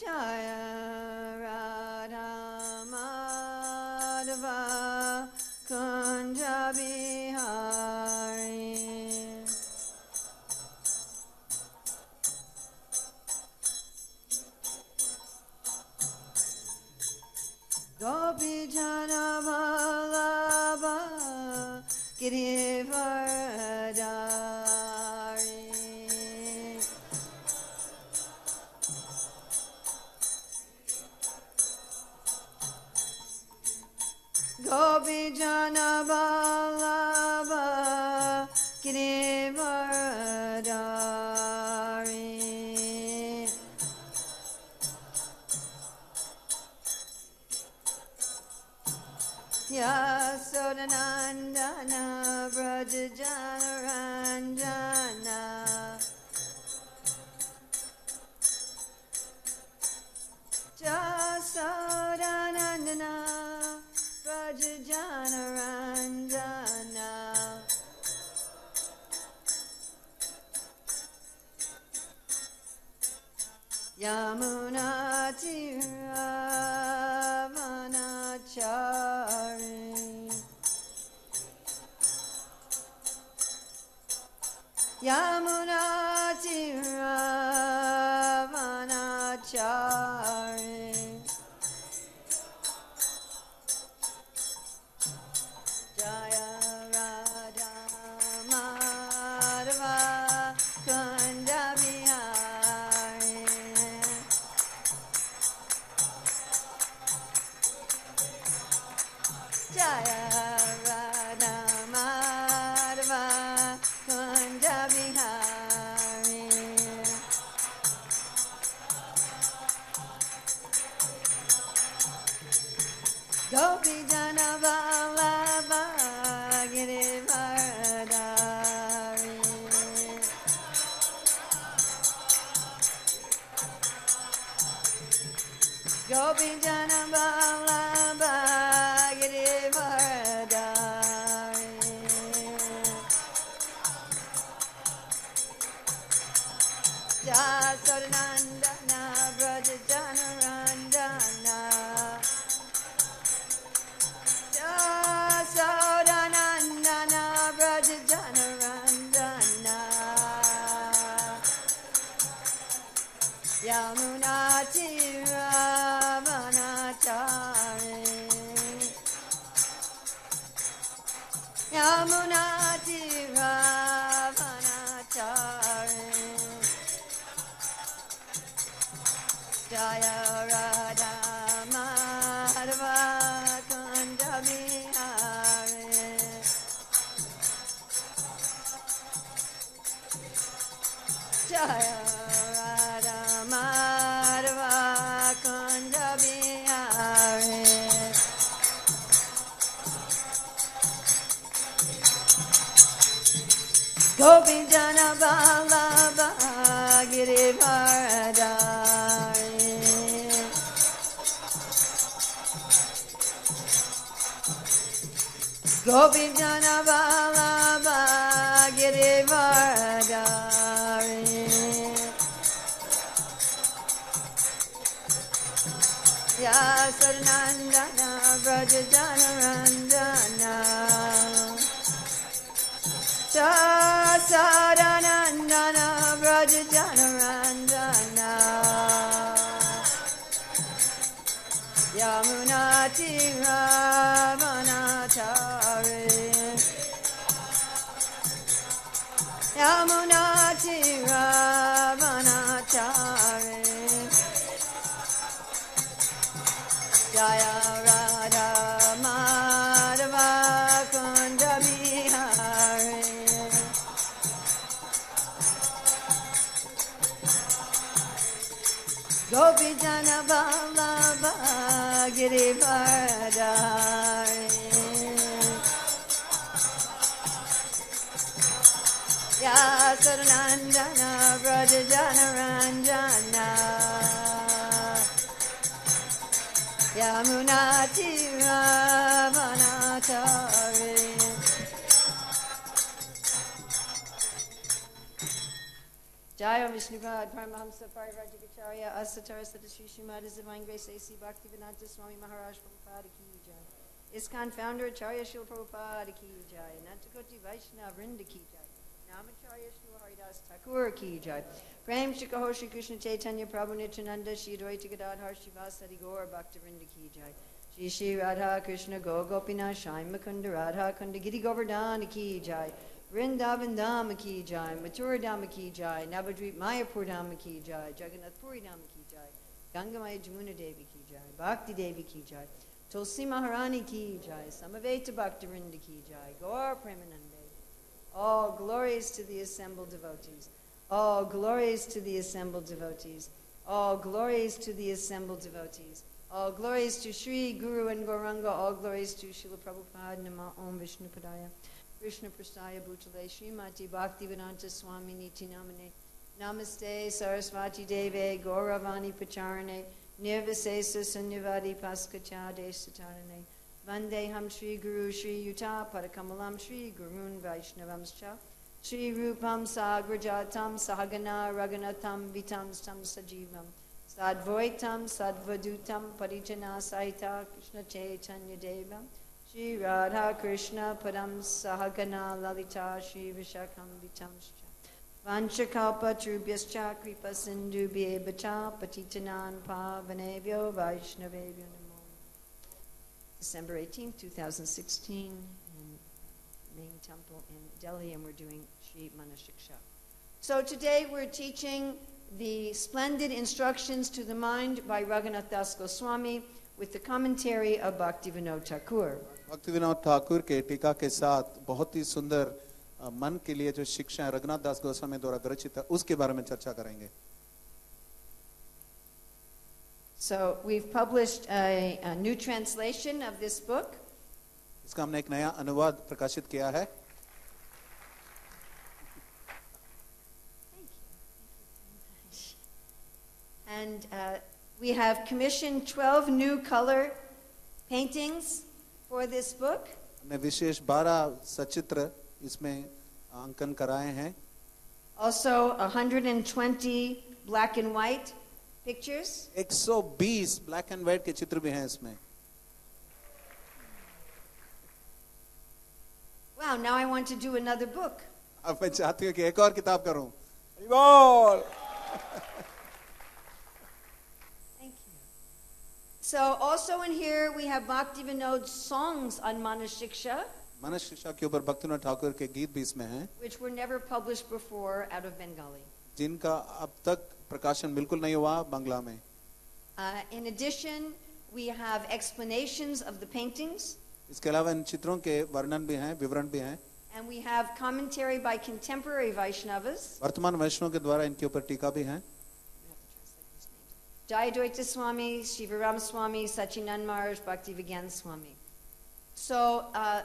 Jaya Radha Madhava Kunja Bihari. Gopi Jana Vallabha Girivardhari. Gopi Jana Vallabha Girivardhari. Yasodanandana Brajajanaranjana. Yasodanandana Brajajanaranjana. Yamuna Tiravanachari. Yamuna Tiravanachari. Jaya Radha Madhava Kunda Bihari. Jaya Radha Madhava Kunda Bihari. Gopi Jana Vallabha Girivardhari. Gopi Jana Vallabha Girivardhari. Jasodanandana Brajajanaranjana. Jasodanandana Brajajanaranjana. Yamuna Tiravanachari. Yamuna Tiravanachari. Jaya Radha Madhava Kunda Bihari. Jaya Radha Madhava Kunda Bihari. Gopi Jana Vallabha Girivardhari. Gopi Jana Vallabha Girivardhari. Yasodanandana Brajajanaranjana. Jasodanandana Brajajanaranjana. Yamuna Tiravanachari. Yamuna Tiravanachari. Jaya Radha Madhava Kunda Bihari. Gopi Jana Vallabha Girivardhari. Yasodanandana Brajajanaranjana. Yamuna Tiravanachari. Jaya Vishnupad Paramahamsa Parivrajikacharya Asatara Sadasri Srimad His Divine Grace A.C. Bhaktivedanta Swami Maharaj Prabhupada Ki Jai. ISKCON founder Acharya Srila Prabhupada Ki Jai. Nantakoti Vaishnava Vrinda Ki Jai. Namacharya Srila Haridas Thakur Ki Jai. Prem Shikaho Shri Krishna Chaitanya Prabhu Nityananda Shri Advaita Gadadhar Shivasadi Gaur Bhaktivinoda Ki Jai. Shri Shri Radha Krishna Gopinath Shai Mukunda Radha Kunda Giri Govardhana Ki Jai. Vrindavan Dhama Ki Jai, Mathura Dhama Ki Jai, Navadvip Mayapur Dhama Ki Jai, Jagannath Puri Dhama Ki Jai, Gangamaya Jamuna Devi Ki Jai, Bhakti Devi Ki Jai, Tulsi Maharani Ki Jai, Samaveta Bhaktivinoda Ki Jai, Gaur Premanande. All glories to the assembled devotees. All glories to the assembled devotees. All glories to the assembled devotees. All glories to Sri Guru and Gauranga. All glories to Srila Prabhupada. Nama Om Vishnupadaya. Krishna Prasthaya Bhutale Srimati Bhaktivedanta Swami Niti Namane Namaste Sarasvati Deve Gauravani Pacharane Nirvisesa Sanyavadi Paskachade Satarane Vandeham Shri Guru Shri Yuta Padakamalam Shri Gurun Vaishnavamscha Shri Rupam Sagrajatam Sahagana Raganatam Vitam Stam Sajivam Sadvoitam Sadvadutam Parijana Saita Krishna Chaitanya Devam Shri Radha Krishna Padam Sahagana Lalita Shri Vishakam Vitamscha Vanchakalpa Trubhyascha Kripa Sindhu Bhyebacha Patitanan Pavanebhyo Vaishnavebhyo Namo. December 18, 2016 in main temple in Delhi, and we're doing Shri Manashiksha. So today we're teaching the splendid instructions to the mind by Raghunath Das Goswami with the commentary of Bhaktivinoda Thakur. Bhaktivinod Thakur के टीका के साथ बहुत ही सुंदर मन के लिए जो शिक्षा रघुनाथ दास गोस्वामी द्वारा विरचित है उसके बारे में चर्चा करेंगे. So we've published a new translation of this book. इसका हमने एक नया अनुवाद प्रकाशित किया है. And we have commissioned 12 new color paintings for this book. हमने विशेष 12 सचित्र इसमें अंकन कराए हैं. Also 120 black and white pictures. 120 black and white के चित्र भी हैं इसमें. Wow, now I want to do another book. अब मैं चाहती हूँ कि एक और किताब करूं. बोल. So also in here we have Bhaktivinod's songs on Manashiksha, मानस शिक्षा के ऊपर भक्तिविनोद ठाकुर के गीत भी इसमें हैं, which were never published before out of Bengali. जिनका अब तक प्रकाशन बिल्कुल नहीं हुआ बांग्ला में. In addition, we have explanations of the paintings, इसके अलावा इन चित्रों के वर्णन भी हैं, विवरण भी हैं. and we have commentary by contemporary Vaishnavas. वर्तमान वैष्णव के द्वारा इनके ऊपर टीका भी हैं. Jayadvaita Swami, Shivaram Swami, Sachinan Maharaj, Bhaktivigyan Swami. So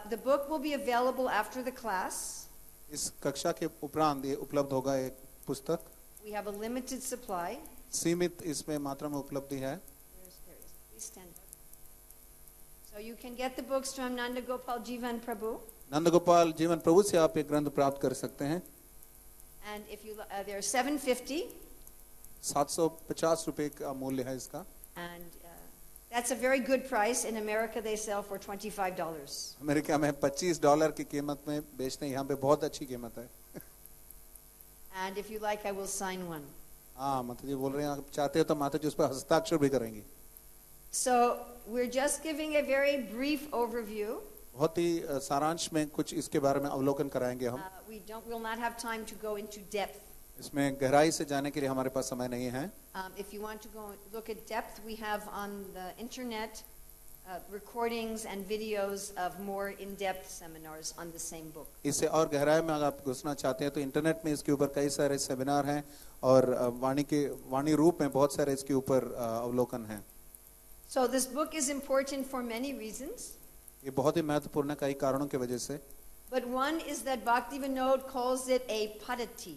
the book will be available after the class. इस कक्षा के उपरांत ये उपलब्ध होगा एक पुस्तक. We have a limited supply. सीमित इसमें मात्रा में उपलब्धि है. Please stand up. So you can get the books from Nanda Gopal Jivan Prabhu. Nandgopal जीवन प्रभु से आप ये ग्रंथ प्राप्त कर सकते हैं. And if you they're $750. 750 रुपए का मूल्य है इसका. And that's a very good price. In America they sell for $25. America में $25 की कीमत में बेचते हैं. यहाँ पे बहुत अच्छी कीमत है. And if you like, I will sign one. हाँ, माता जी बोल रहे हैं आप चाहते हो तो माता जी उस पर हस्ताक्षर भी करेंगी. So we're just giving a very brief overview. बहुत ही सारांश में कुछ इसके बारे में अवलोकन कराएंगे हम. We'll not have time to go into depth. इसमें गहराई से जाने के लिए हमारे पास समय नहीं है. If you want to go look at depth, we have on the internet recordings and videos of more in-depth seminars on the same book. इससे और गहराई में अगर आप घुसना चाहते हैं तो इंटरनेट में इसके ऊपर कई सारे सेमिनार हैं और वाणी रूप में बहुत सारे इसके ऊपर अवलोकन हैं. So this book is important for many reasons. ये बहुत ही महत्वपूर्ण है कई कारणों की वजह से. But one is that Bhaktivinod calls it a padati.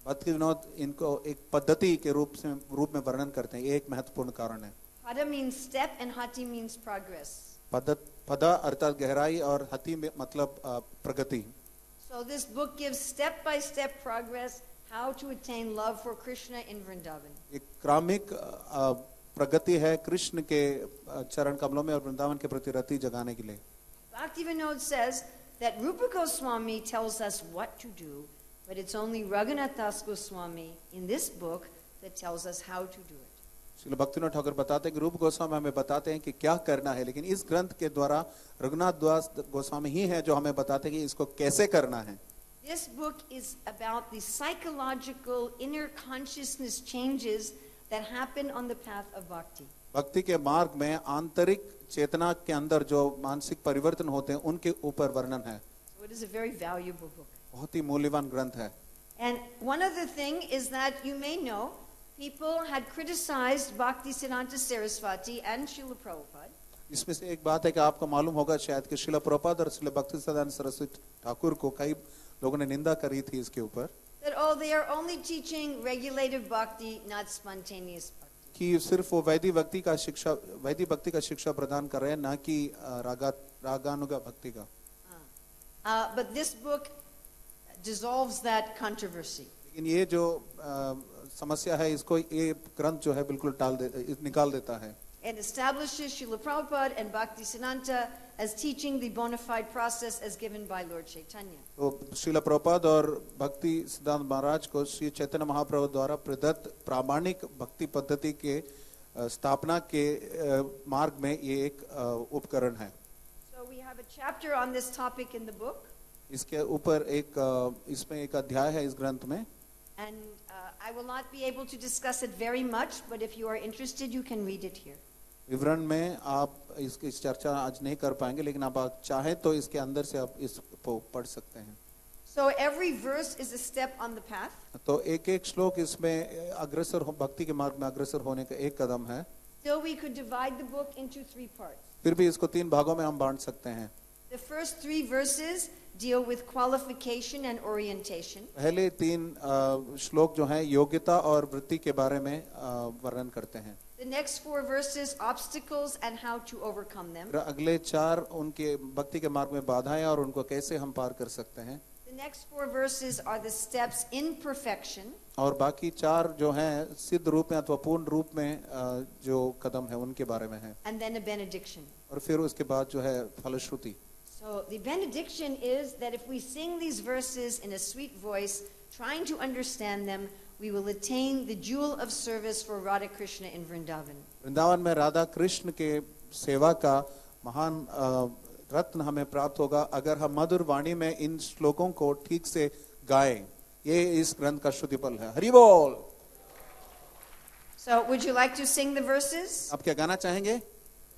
Bhaktivinod इनको एक पद्धति के रूप में वर्णन करते हैं. ये एक महत्वपूर्ण कारण है. Pada means step and hati means progress. पदा अर्थात गहराई और हति में मतलब प्रगति. So this book gives step-by-step progress how to attain love for Krishna in Vrindavan. एक क्रमिक प्रगति है कृष्ण के चरण कमलों में और वृंदावन के प्रति रति जगाने के लिए. Bhaktivinoda says that Rupa Goswami tells us what to do, but it's only Raghunath Das Goswami in this book that tells us how to do it. Srila Bhaktinath Thakur बताते हैं कि रूप गोस्वामी हमें बताते हैं कि क्या करना है, लेकिन इस ग्रंथ के द्वारा रघुनाथ दास गोस्वामी ही है जो हमें बताते हैं कि इसको कैसे करना है. This book is about the psychological inner consciousness changes that happen on the path of bhakti. भक्ति के मार्ग में आंतरिक चेतना के अंदर जो मानसिक परिवर्तन होते हैं उनके ऊपर वर्णन है. So it is a very valuable book. बहुत ही मूल्यवान ग्रंथ है. And one other thing is that you may know people had criticized Bhaktisiddhanta Saraswati and Srila Prabhupada. इसमें से एक बात है कि आपको मालूम होगा शायद कि श्रील प्रभुपाद और श्रील भक्तिसिद्धांत सरस्वती ठाकुर को कई लोगों ने निंदा करी थी इसके ऊपर That they are only teaching regulative bhakti, not spontaneous bhakti. कि सिर्फ वो वैदिक भक्ति का शिक्षा प्रदान कर रहे हैं, ना कि रागानुगा भक्ति का. But this book dissolves that controversy. लेकिन ये जो समस्या है इसको ये ग्रंथ जो है बिल्कुल निकाल देता है. It establishes Srila Prabhupada and Bhaktisiddhanta as teaching the bona fide process as given by Lord Chaitanya. तो श्रील प्रभुपाद और भक्ति सिद्धांत महाराज को श्री चैतन्य महाप्रभु द्वारा प्रदत्त प्रामाणिक भक्ति पद्धति के स्थापना के मार्ग में ये एक उपकरण है. So we have a chapter on this topic in the book. इसके ऊपर इसमें एक अध्याय है इस ग्रंथ में. And I will not be able to discuss it very much, but if you are interested, you can read it here. विवरण में आप इसकी चर्चा आज नहीं कर पाएंगे, लेकिन आप चाहें तो इसके अंदर से आप इसको पढ़ सकते हैं. So every verse is a step on the path. तो एक श्लोक इसमें भक्ति के मार्ग में अग्रसर होने का एक कदम है. Still we could divide the book into 3 parts. फिर भी इसको 3 भागों में हम बांट सकते हैं. The first 3 verses deal with qualification and orientation. पहले 3 श्लोक जो हैं योग्यता और वृत्ति के बारे में वर्णन करते हैं. The next 4 verses, obstacles and how to overcome them. अगले 4 उनके भक्ति के मार्ग में बाधाएं और उनको कैसे हम पार कर सकते हैं. The next 4 verses are the steps in perfection. और बाकी 4 जो हैं सिद्ध रूप में अथवा पूर्ण रूप में जो कदम है उनके बारे में है. And then a benediction. और फिर उसके बाद जो है फलश्रुति. So the benediction is that if we sing these verses in a sweet voice, trying to understand them, we will attain the jewel of service for Radha Krishna in Vrindavan. Vrindavan में राधा कृष्ण के सेवा का महान रत्न हमें प्राप्त होगा अगर हम मधुर वाणी में इन श्लोकों को ठीक से गाएं. ये इस ग्रंथ का श्रुतिफल है. हरि बोल. So would you like to sing the verses? आप क्या गाना चाहेंगे?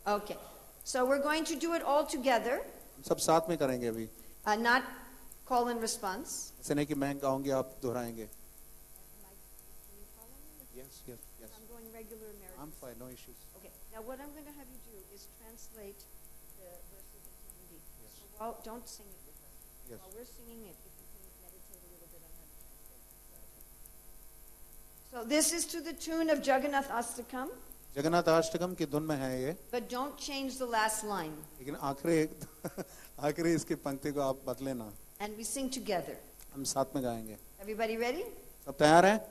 Okay. So we're going to do it all together, सब साथ में करेंगे अभी. not call and response. ऐसे नहीं कि मैं गाऊंगी आप दोहराएंगे. Yes, yes, yes. I'm going regular American. I'm fine, no issues. Okay. Now what I'm going to have you do is translate the verses into Hindi. Yes. So while, don't sing it with us. Yes. While we're singing it, if you can meditate a little bit on how to translate it. So this is to the tune of Jagannath Astakam, Jagannath Ashtakam की धुन में है ये. but don't change the last line. लेकिन आखिरी इसकी पंक्ति को आप बदले ना. And we sing together. हम साथ में गाएंगे. Everybody ready? सब तैयार हैं?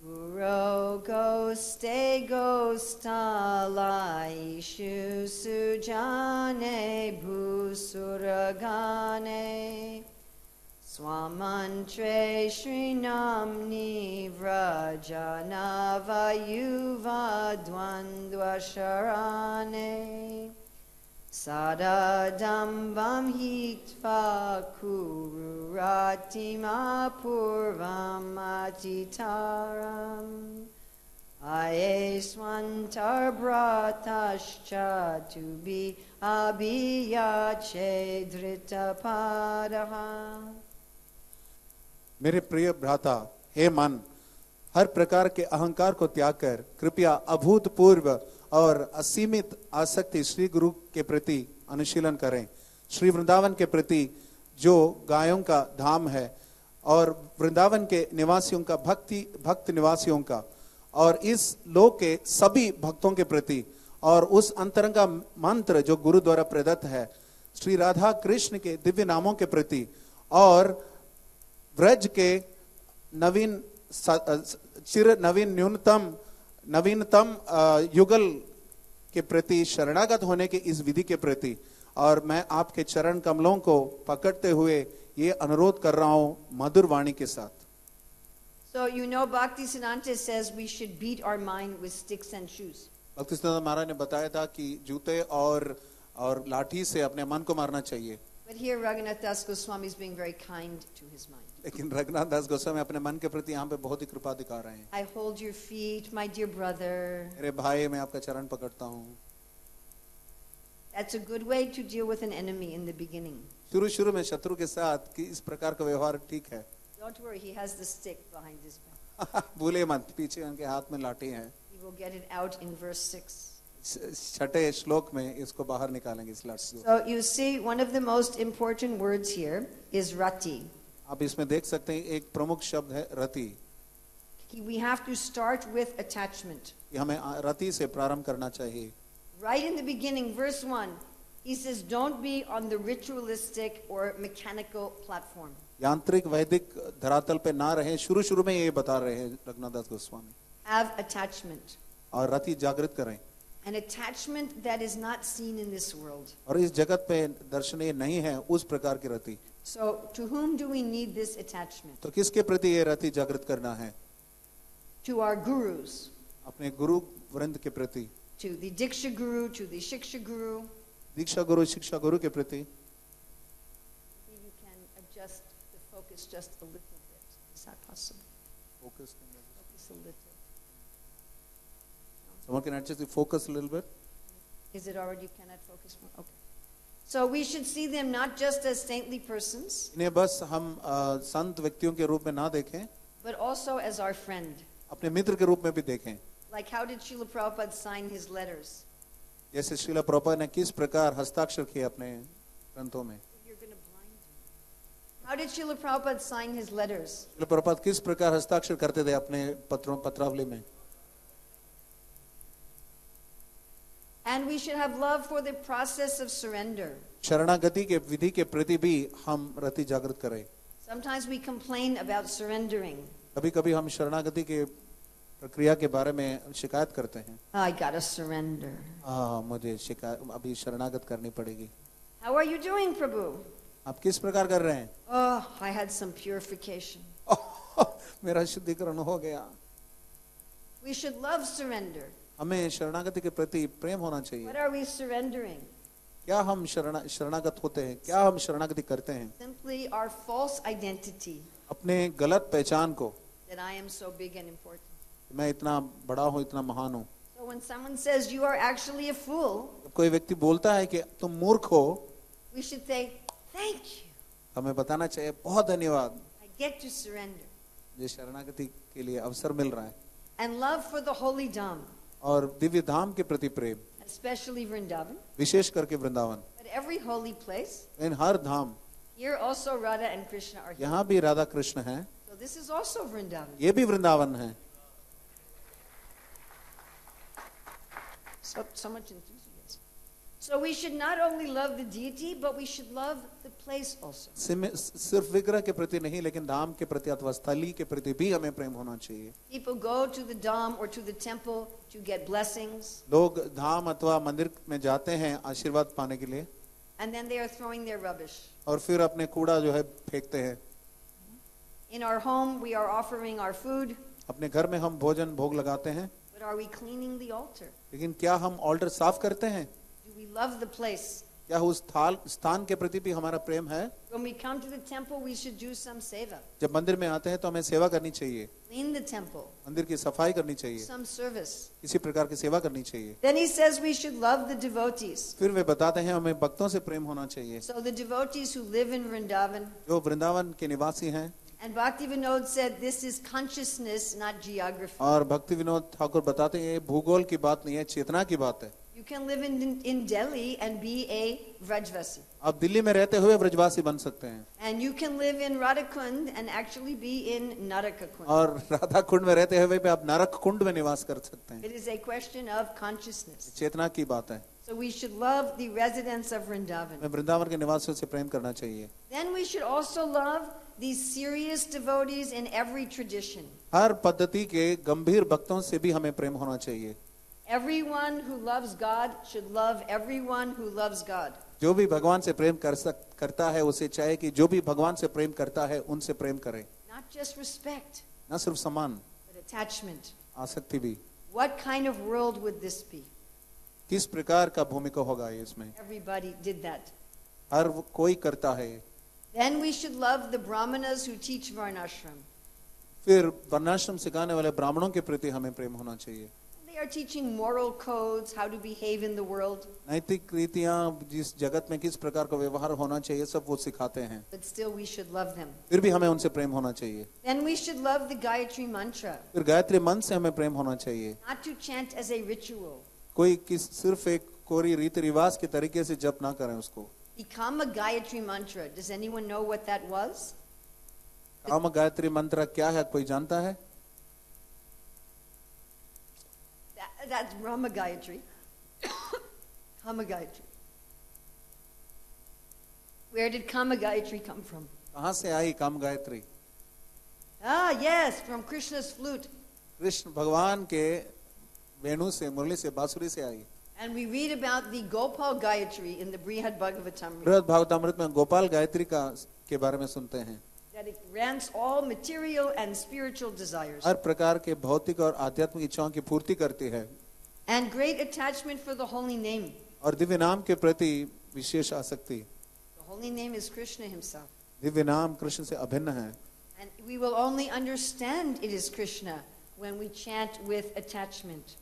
Guro goste gostalai shu sujane bhusuragane swamantre shrinamni vrajanavayuva dvandvasharane sadadambam hitva kururatima purvam atitaram ayeswantar bratascha to be abhiyache dritapadaha. मेरे प्रिय भ्राता, हे मन, हर प्रकार के अहंकार को त्याग कर कृपया अभूतपूर्व और असीमित आसक्ति श्री गुरु के प्रति अनुशीलन करें. श्री वृंदावन के प्रति जो गायों का धाम है और वृंदावन के निवासियों का भक्त निवासियों का और इस लोक के सभी भक्तों के प्रति और उस अंतरंगा मंत्र जो गुरु द्वारा प्रदत्त है श्री राधा कृष्ण के दिव्य नामों के प्रति और व्रज के नवीन चिर नवीन नवीनतम युगल के प्रति शरणागत होने के इस विधि के प्रति और मैं आपके चरण कमलों को पकड़ते हुए ये अनुरोध कर रहा हूं मधुर वाणी के साथ. So you know Bhaktisiddhanta says we should beat our mind with sticks and shoes. भक्तिसिद्धांत महाराज ने बताया था कि जूते और लाठी से अपने मन को मारना चाहिए. But here Raghunath Das Goswami is being very kind to his mind. लेकिन रघुनाथ दास गोस्वामी अपने मन के प्रति यहाँ पे बहुत ही कृपा दिखा रहे हैं. I hold your feet, my dear brother. मेरे भाई मैं आपका चरण पकड़ता हूँ. That's a good way to deal with an enemy in the beginning. शुरू में शत्रु के साथ कि इस प्रकार का व्यवहार ठीक है. Don't worry, he has the stick behind his back. भूले मत, पीछे उनके हाथ में लाठी है. He will get it out in verse 6. छठे श्लोक में इसको बाहर निकालेंगे इस लाठी को. So you see, one of the most important words here is rati. आप इसमें देख सकते हैं एक प्रमुख शब्द है रति. We have to start with attachment. कि हमें रति से प्रारंभ करना चाहिए. Right in the beginning, verse 1, he says, don't be on the ritualistic or mechanical platform. यांत्रिक वैदिक धरातल पे ना रहे. शुरू में ये बता रहे हैं रघुनाथ दास गोस्वामी. Have attachment. और रति जागृत करें. An attachment that is not seen in this world. और इस जगत पे दर्शनीय नहीं है उस प्रकार की रति. So to whom do we need this attachment? तो किसके प्रति ये रति जागृत करना है? To our gurus. अपने गुरु वृंद के प्रति. To the Diksha Guru, to the Shiksha Guru. दीक्षा गुरु शिक्षा गुरु के प्रति. Maybe you can adjust the focus just a little bit. Is that possible? Focus a little. Someone can adjust the focus a little bit. Is it already? You cannot focus more? Okay. So we should see them not just as saintly persons, इन्हें बस हम संत व्यक्तियों के रूप में ना देखें, but also as our friend. अपने मित्र के रूप में भी देखें. Like how did Srila Prabhupada sign his letters? जैसे श्रीला प्रभुपाद ने किस प्रकार हस्ताक्षर किए अपने ग्रंथों में. You're going to blind me. How did Srila Prabhupada sign his letters? Srila Prabhupada किस प्रकार हस्ताक्षर करते थे अपने पत्रावली में. And we should have love for the process of surrender. शरणागति के विधि के प्रति भी हम रति जागृत करें. Sometimes we complain about surrendering. कभी-कभी हम शरणागति के प्रक्रिया के बारे में शिकायत करते हैं. I gotta surrender. मुझे शिकायत अभी शरणागत करनी पड़ेगी. How are you doing, Prabhu? आप किस प्रकार कर रहे हैं? Oh, I had some purification. मेरा शुद्धिकरण हो गया. We should love surrender. हमें शरणागति के प्रति प्रेम होना चाहिए. What are we surrendering? क्या हम शरणागत होते हैं? क्या हम शरणागति करते हैं? Simply our false identity अपने गलत पहचान को. that I am so big and important. मैं इतना बड़ा हूँ, इतना महान हूँ. So when someone says you are actually a fool, कोई व्यक्ति बोलता है कि तुम मूर्ख हो, we should say thank you. हमें बताना चाहिए बहुत धन्यवाद. I get to surrender. ये शरणागति के लिए अवसर मिल रहा है. And love for the holy Dham, और दिव्य धाम के प्रति प्रेम, especially Vrindavan, विशेष करके Vrindavan. but every holy place. In her Dham. Here also Radha and Krishna are here. यहाँ भी राधा कृष्ण हैं. So this is also Vrindavan. ये भी वृंदावन है. So much enthusiasm. So we should not only love the deity, but we should love the place also. सिर्फ विग्रह के प्रति नहीं, लेकिन धाम के प्रति अथवा स्थली के प्रति भी हमें प्रेम होना चाहिए. People go to the Dham or to the temple to get blessings, लोग धाम अथवा मंदिर में जाते हैं आशीर्वाद पाने के लिए, and then they are throwing their rubbish. और फिर अपने कूड़ा जो है फेंकते हैं. In our home, we are offering our food, अपने घर में हम भोजन भोग लगाते हैं, but are we cleaning the altar? लेकिन क्या हम ऑल्टर साफ करते हैं? Do we love the place? क्या उस स्थान के प्रति भी हमारा प्रेम है? When we come to the temple, we should do some seva. जब मंदिर में आते हैं तो हमें सेवा करनी चाहिए. Clean the temple, मंदिर की सफाई करनी चाहिए. some service. इसी प्रकार की सेवा करनी चाहिए. Then he says we should love the devotees. फिर वे बताते हैं हमें भक्तों से प्रेम होना चाहिए, So the devotees who live in Vrindavan, जो वृंदावन के निवासी हैं. and Bhakti Vinod said this is consciousness, not geography. और भक्ति विनोद ठाकुर बताते हैं ये भूगोल की बात नहीं है, चेतना की बात है. You can live in Delhi and be a Vrajvasi. आप दिल्ली में रहते हुए ब्रजवासी बन सकते हैं, And you can live in Radhakund and actually be in Narakakund. और राधा कुंड में रहते हुए भी आप नरक कुंड में निवास कर सकते हैं. It is a question of consciousness. चेतना की बात है. So we should love the residents of Vrindavan. हमें वृंदावन के निवासियों से प्रेम करना चाहिए। Then we should also love these serious devotees in every tradition. हर पद्धति के गंभीर भक्तों से भी हमें प्रेम होना चाहिए। Everyone who loves God should love everyone who loves God. जो भी भगवान से प्रेम करता है उसे चाहे कि जो भी भगवान से प्रेम करता है उनसे प्रेम करे। Not just respect, न सिर्फ सम्मान, but attachment. आसक्ति भी। What kind of world would this be? किस प्रकार का भूमिका होगा ये इसमें? Everybody did that. हर कोई करता है। Then we should love the brahmanas who teach varnashram. फिर वर्णाश्रम सिखाने वाले ब्राह्मणों के प्रति हमें प्रेम होना चाहिए। They are teaching moral codes, how to behave in the world, नैतिक रीतियां, जिस जगत में किस प्रकार का व्यवहार होना चाहिए, सब वो सिखाते हैं। but still we should love them. फिर भी हमें उनसे प्रेम होना चाहिए। Then we should love the Gayatri mantra, फिर गायत्री मंत्र से हमें प्रेम होना चाहिए। not to chant as a ritual. कोई सिर्फ एक कोरी रीति रिवाज के तरीके से जप ना करें उसको। The Kama Gayatri mantra, does anyone know what that was? काम गायत्री मंत्र क्या है, कोई जानता है? That's Rama Gayatri. Kama Gayatri. Where did Kama Gayatri come from? कहाँ से आई काम Gayatri? Ah, yes, from Krishna's flute. Krishna भगवान के वेणु से, मुरली से, बांसुरी से आई। And we read about the Gopal Gayatri in the Brihad Bhagavatamrita. बृहद भागवतामृत में गोपाल गायत्री के बारे में सुनते हैं। That it grants all material and spiritual desires. हर प्रकार के भौतिक और आध्यात्मिक इच्छाओं की पूर्ति करती है। And great attachment for the holy name. और दिव्य नाम के प्रति विशेष आसक्ति। The holy name is Krishna himself. Divya नाम कृष्ण से अभिन्न है। And we will only understand it is Krishna when we chant with attachment.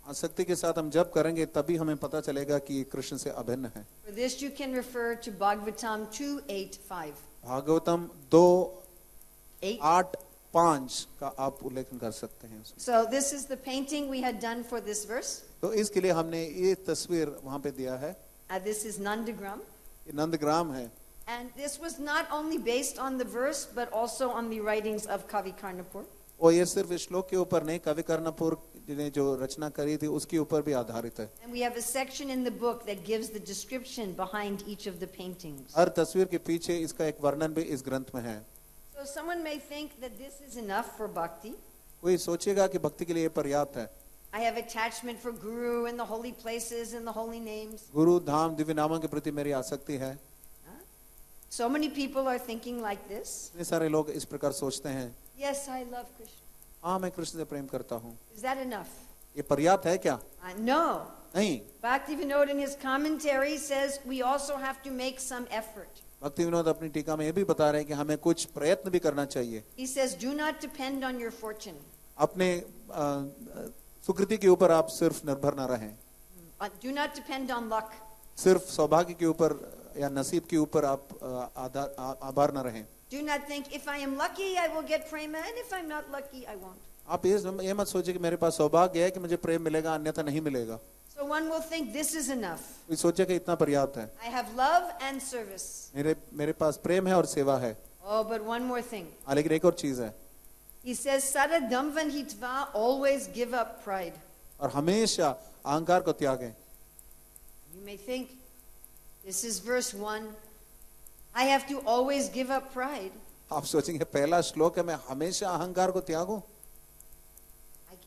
आसक्ति के साथ हम जप करेंगे तभी हमें पता चलेगा कि ये कृष्ण से अभिन्न है। For this you can refer to Bhagavatam 2:8-5. Bhagavatam 2:8-5 का आप उल्लेखन कर सकते हैं उसमें। So this is the painting we had done for this verse. तो इसके लिए हमने ये तस्वीर वहां पे दिया है। This is Nandagram. ये नंदग्राम है। And this was not only based on the verse, but also on the writings of Kavi Karnapur. और ये सिर्फ श्लोक के ऊपर नहीं, कवि कर्णपुर ने जो रचना करी थी उसके ऊपर भी आधारित है। And we have a section in the book that gives the description behind each of the paintings. हर तस्वीर के पीछे इसका एक वर्णन भी इस ग्रंथ में है। So someone may think that this is enough for bhakti. कोई सोचेगा कि भक्ति के लिए ये पर्याप्त है। I have attachment for Guru and the holy places and the holy names. गुरु धाम दिव्य नामों के प्रति मेरी आसक्ति है। So many people are thinking like this. इतने सारे लोग इस प्रकार सोचते हैं। Yes, I love Krishna. हाँ, मैं कृष्ण से प्रेम करता हूँ। Is that enough? ये पर्याप्त है क्या? No. नहीं। Bhaktivinoda in his commentary says we also have to make some effort. भक्ति विनोद अपनी टीका में ये भी बता रहे हैं कि हमें कुछ प्रयत्न भी करना चाहिए। He says, do not depend on your fortune. अपने सुकृति के ऊपर आप सिर्फ निर्भर न रहें। Do not depend on luck. सिर्फ सौभाग्य के ऊपर या नसीब के ऊपर आप आभार न रहें। Do not think if I am lucky I will get prema and if I'm not lucky I won't. आप ये मत सोचिए कि मेरे पास सौभाग्य है कि मुझे प्रेम मिलेगा अन्यथा नहीं मिलेगा। So one will think this is enough. कोई सोचे कि इतना पर्याप्त है। I have love and service. मेरे पास प्रेम है और सेवा है। Oh, but one more thing. लेकिन एक और चीज है। He says, Sada damvan hitva, always give up pride. और हमेशा अहंकार को त्यागें। You may think, this is verse 1. I have to always give up pride. आप सोचेंगे पहला श्लोक है मैं हमेशा अहंकार को त्यागूं।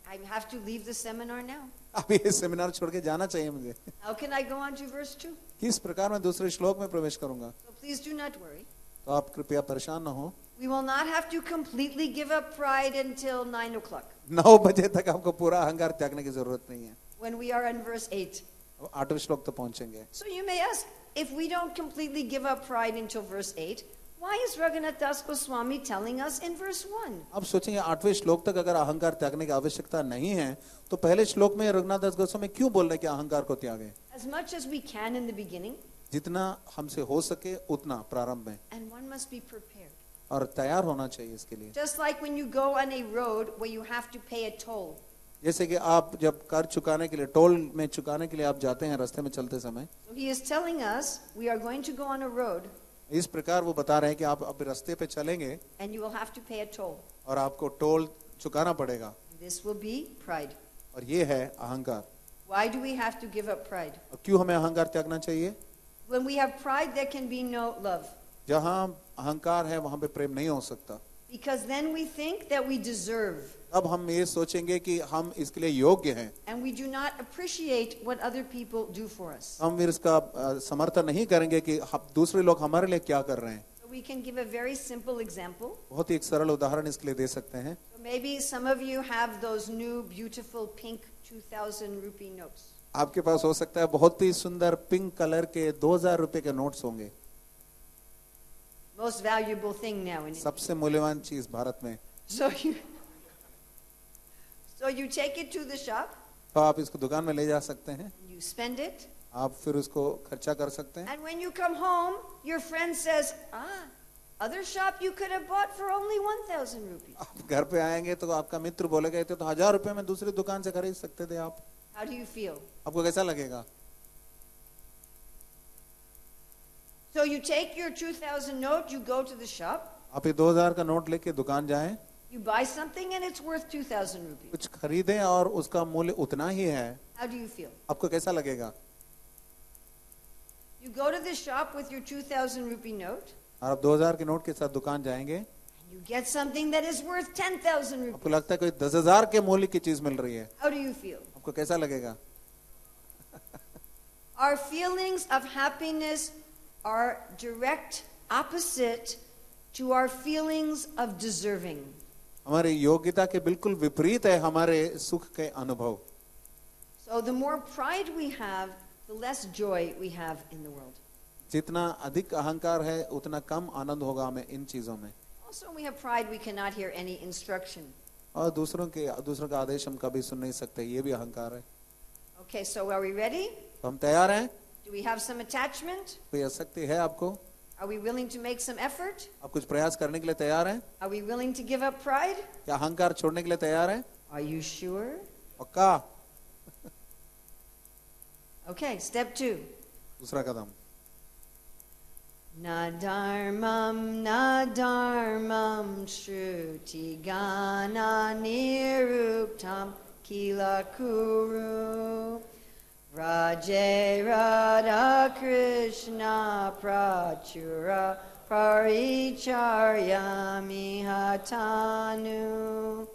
I have to leave the seminar now. अब ये सेमिनार छोड़ के जाना चाहिए मुझे। How can I go on to verse 2? किस प्रकार मैं दूसरे श्लोक में प्रवेश करूंगा? So please do not worry. तो आप कृपया परेशान न हो। We will not have to completely give up pride until 9 o'clock. 9 बजे तक आपको पूरा अहंकार त्यागने की जरूरत नहीं है। When we are in verse 8. 8वें श्लोक तक पहुंचेंगे। So you may ask, if we don't completely give up pride until verse 8, why is Raghunath Das Goswami telling us in verse 1? अब सोचेंगे 8वें श्लोक तक अगर अहंकार त्यागने की आवश्यकता नहीं है तो पहले श्लोक में रघुनाथ दास गोस्वामी क्यों बोल रहे कि अहंकार को त्यागें? As much as we can in the beginning. जितना हमसे हो सके उतना प्रारंभ में। And one must be prepared. और तैयार होना चाहिए इसके लिए। Just like when you go on a road where you have to pay a toll. जैसे कि आप जब कर चुकाने के लिए टोल में चुकाने के लिए आप जाते हैं रास्ते में चलते समय। So he is telling us we are going to go on a road. इस प्रकार वो बता रहे हैं कि आप अब रास्ते पे चलेंगे। And you will have to pay a toll. और आपको टोल चुकाना पड़ेगा। This will be pride. और ये है अहंकार। Why do we have to give up pride? क्यों हमें अहंकार त्यागना चाहिए? When we have pride, there can be no love. जहां अहंकार है वहां पे प्रेम नहीं हो सकता. Because then we think that we deserve. अब हम ये सोचेंगे कि हम इसके लिए योग्य हैं. And we do not appreciate what other people do for us. हम फिर इसका समर्थन नहीं करेंगे कि दूसरे लोग हमारे लिए क्या कर रहे हैं. So we can give a very simple example. बहुत ही एक सरल उदाहरण इसके लिए दे सकते हैं. So maybe some of you have those new beautiful pink 2000 rupee notes. आपके पास हो सकता है बहुत ही सुंदर पिंक कलर के 2000 रुपए के नोट्स होंगे. Most valuable thing now in India. सबसे मूल्यवान चीज भारत में. So you take it to the shop. तो आप इसको दुकान में ले जा सकते हैं. You spend it. आप फिर उसको खर्चा कर सकते हैं. And when you come home, your friend says, other shop you could have bought for only 1000 rupees. आप घर पे आएंगे तो आपका मित्र बोलेगा तो 1000 रुपए में दूसरी दुकान से खरीद सकते थे आप. How do you feel? आपको कैसा लगेगा? So you take your 2000 note, you go to the shop. आप ये 2000 का नोट लेके दुकान जाएं. You buy something and it's worth 2000 rupees. कुछ खरीदें और उसका मूल्य उतना ही है. How do you feel? आपको कैसा लगेगा? You go to the shop with your 2000 rupee note. और आप 2000 के नोट के साथ दुकान जाएंगे. And you get something that is worth 10,000 rupees. आपको लगता है कोई 10,000 के मूल्य की चीज मिल रही है. How do you feel? आपको कैसा लगेगा? Our feelings of happiness are direct opposite to our feelings of deserving. हमारी योग्यता के बिल्कुल विपरीत है हमारे सुख के अनुभव. So the more pride we have, the less joy we have in the world. जितना अधिक अहंकार है उतना कम आनंद होगा हमें इन चीजों में. Also, when we have pride, we cannot hear any instruction. और दूसरों का आदेश हम कभी सुन नहीं सकते. ये भी अहंकार है. Okay, so are we ready? तो हम तैयार हैं. Do we have some attachment? कोई आसक्ति है आपको? Are we willing to make some effort? आप कुछ प्रयास करने के लिए तैयार हैं? Are we willing to give up pride? क्या अहंकार छोड़ने के लिए तैयार हैं? Are you sure? पक्का. Okay, step 2. दूसरा कदम. Na dharmam shruti gana niruptam kila kuru Raje Radha Krishna Prachura Paricharyami Hatanu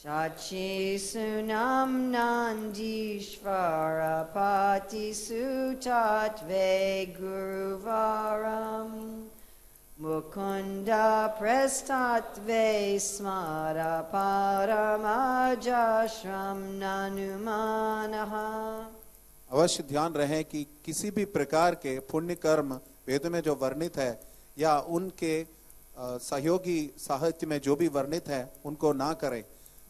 Shachi Sunam Nandishvara Pati Sutatve Guruvaram Mukunda Prestatve Smara Paramajashram Nanumanaha. अवश्य ध्यान रहे कि किसी भी प्रकार के पुण्य कर्म वेद में जो वर्णित है या उनके सहयोगी साहित्य में जो भी वर्णित है उनको ना करें.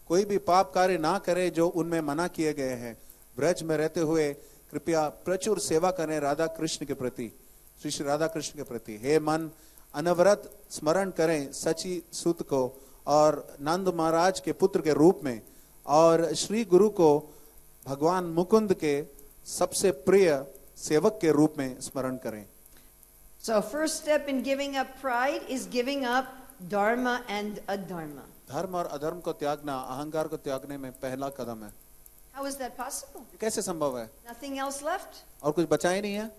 कोई भी पाप कार्य ना करे जो उनमें मना किए गए हैं. ब्रज में रहते हुए कृपया प्रचुर सेवा करें राधा कृष्ण के प्रति, श्री राधा कृष्ण के प्रति. हे मन, अनवरत स्मरण करें सची सुत को और नंद महाराज के पुत्र के रूप में और श्री गुरु को भगवान मुकुंद के सबसे प्रिय सेवक के रूप में स्मरण करें. So first step in giving up pride is giving up dharma and adharma. धर्म और अधर्म को त्यागना अहंकार को त्यागने में पहला कदम है. How is that possible? कैसे संभव है? Nothing else left? और कुछ बचा ही नहीं है.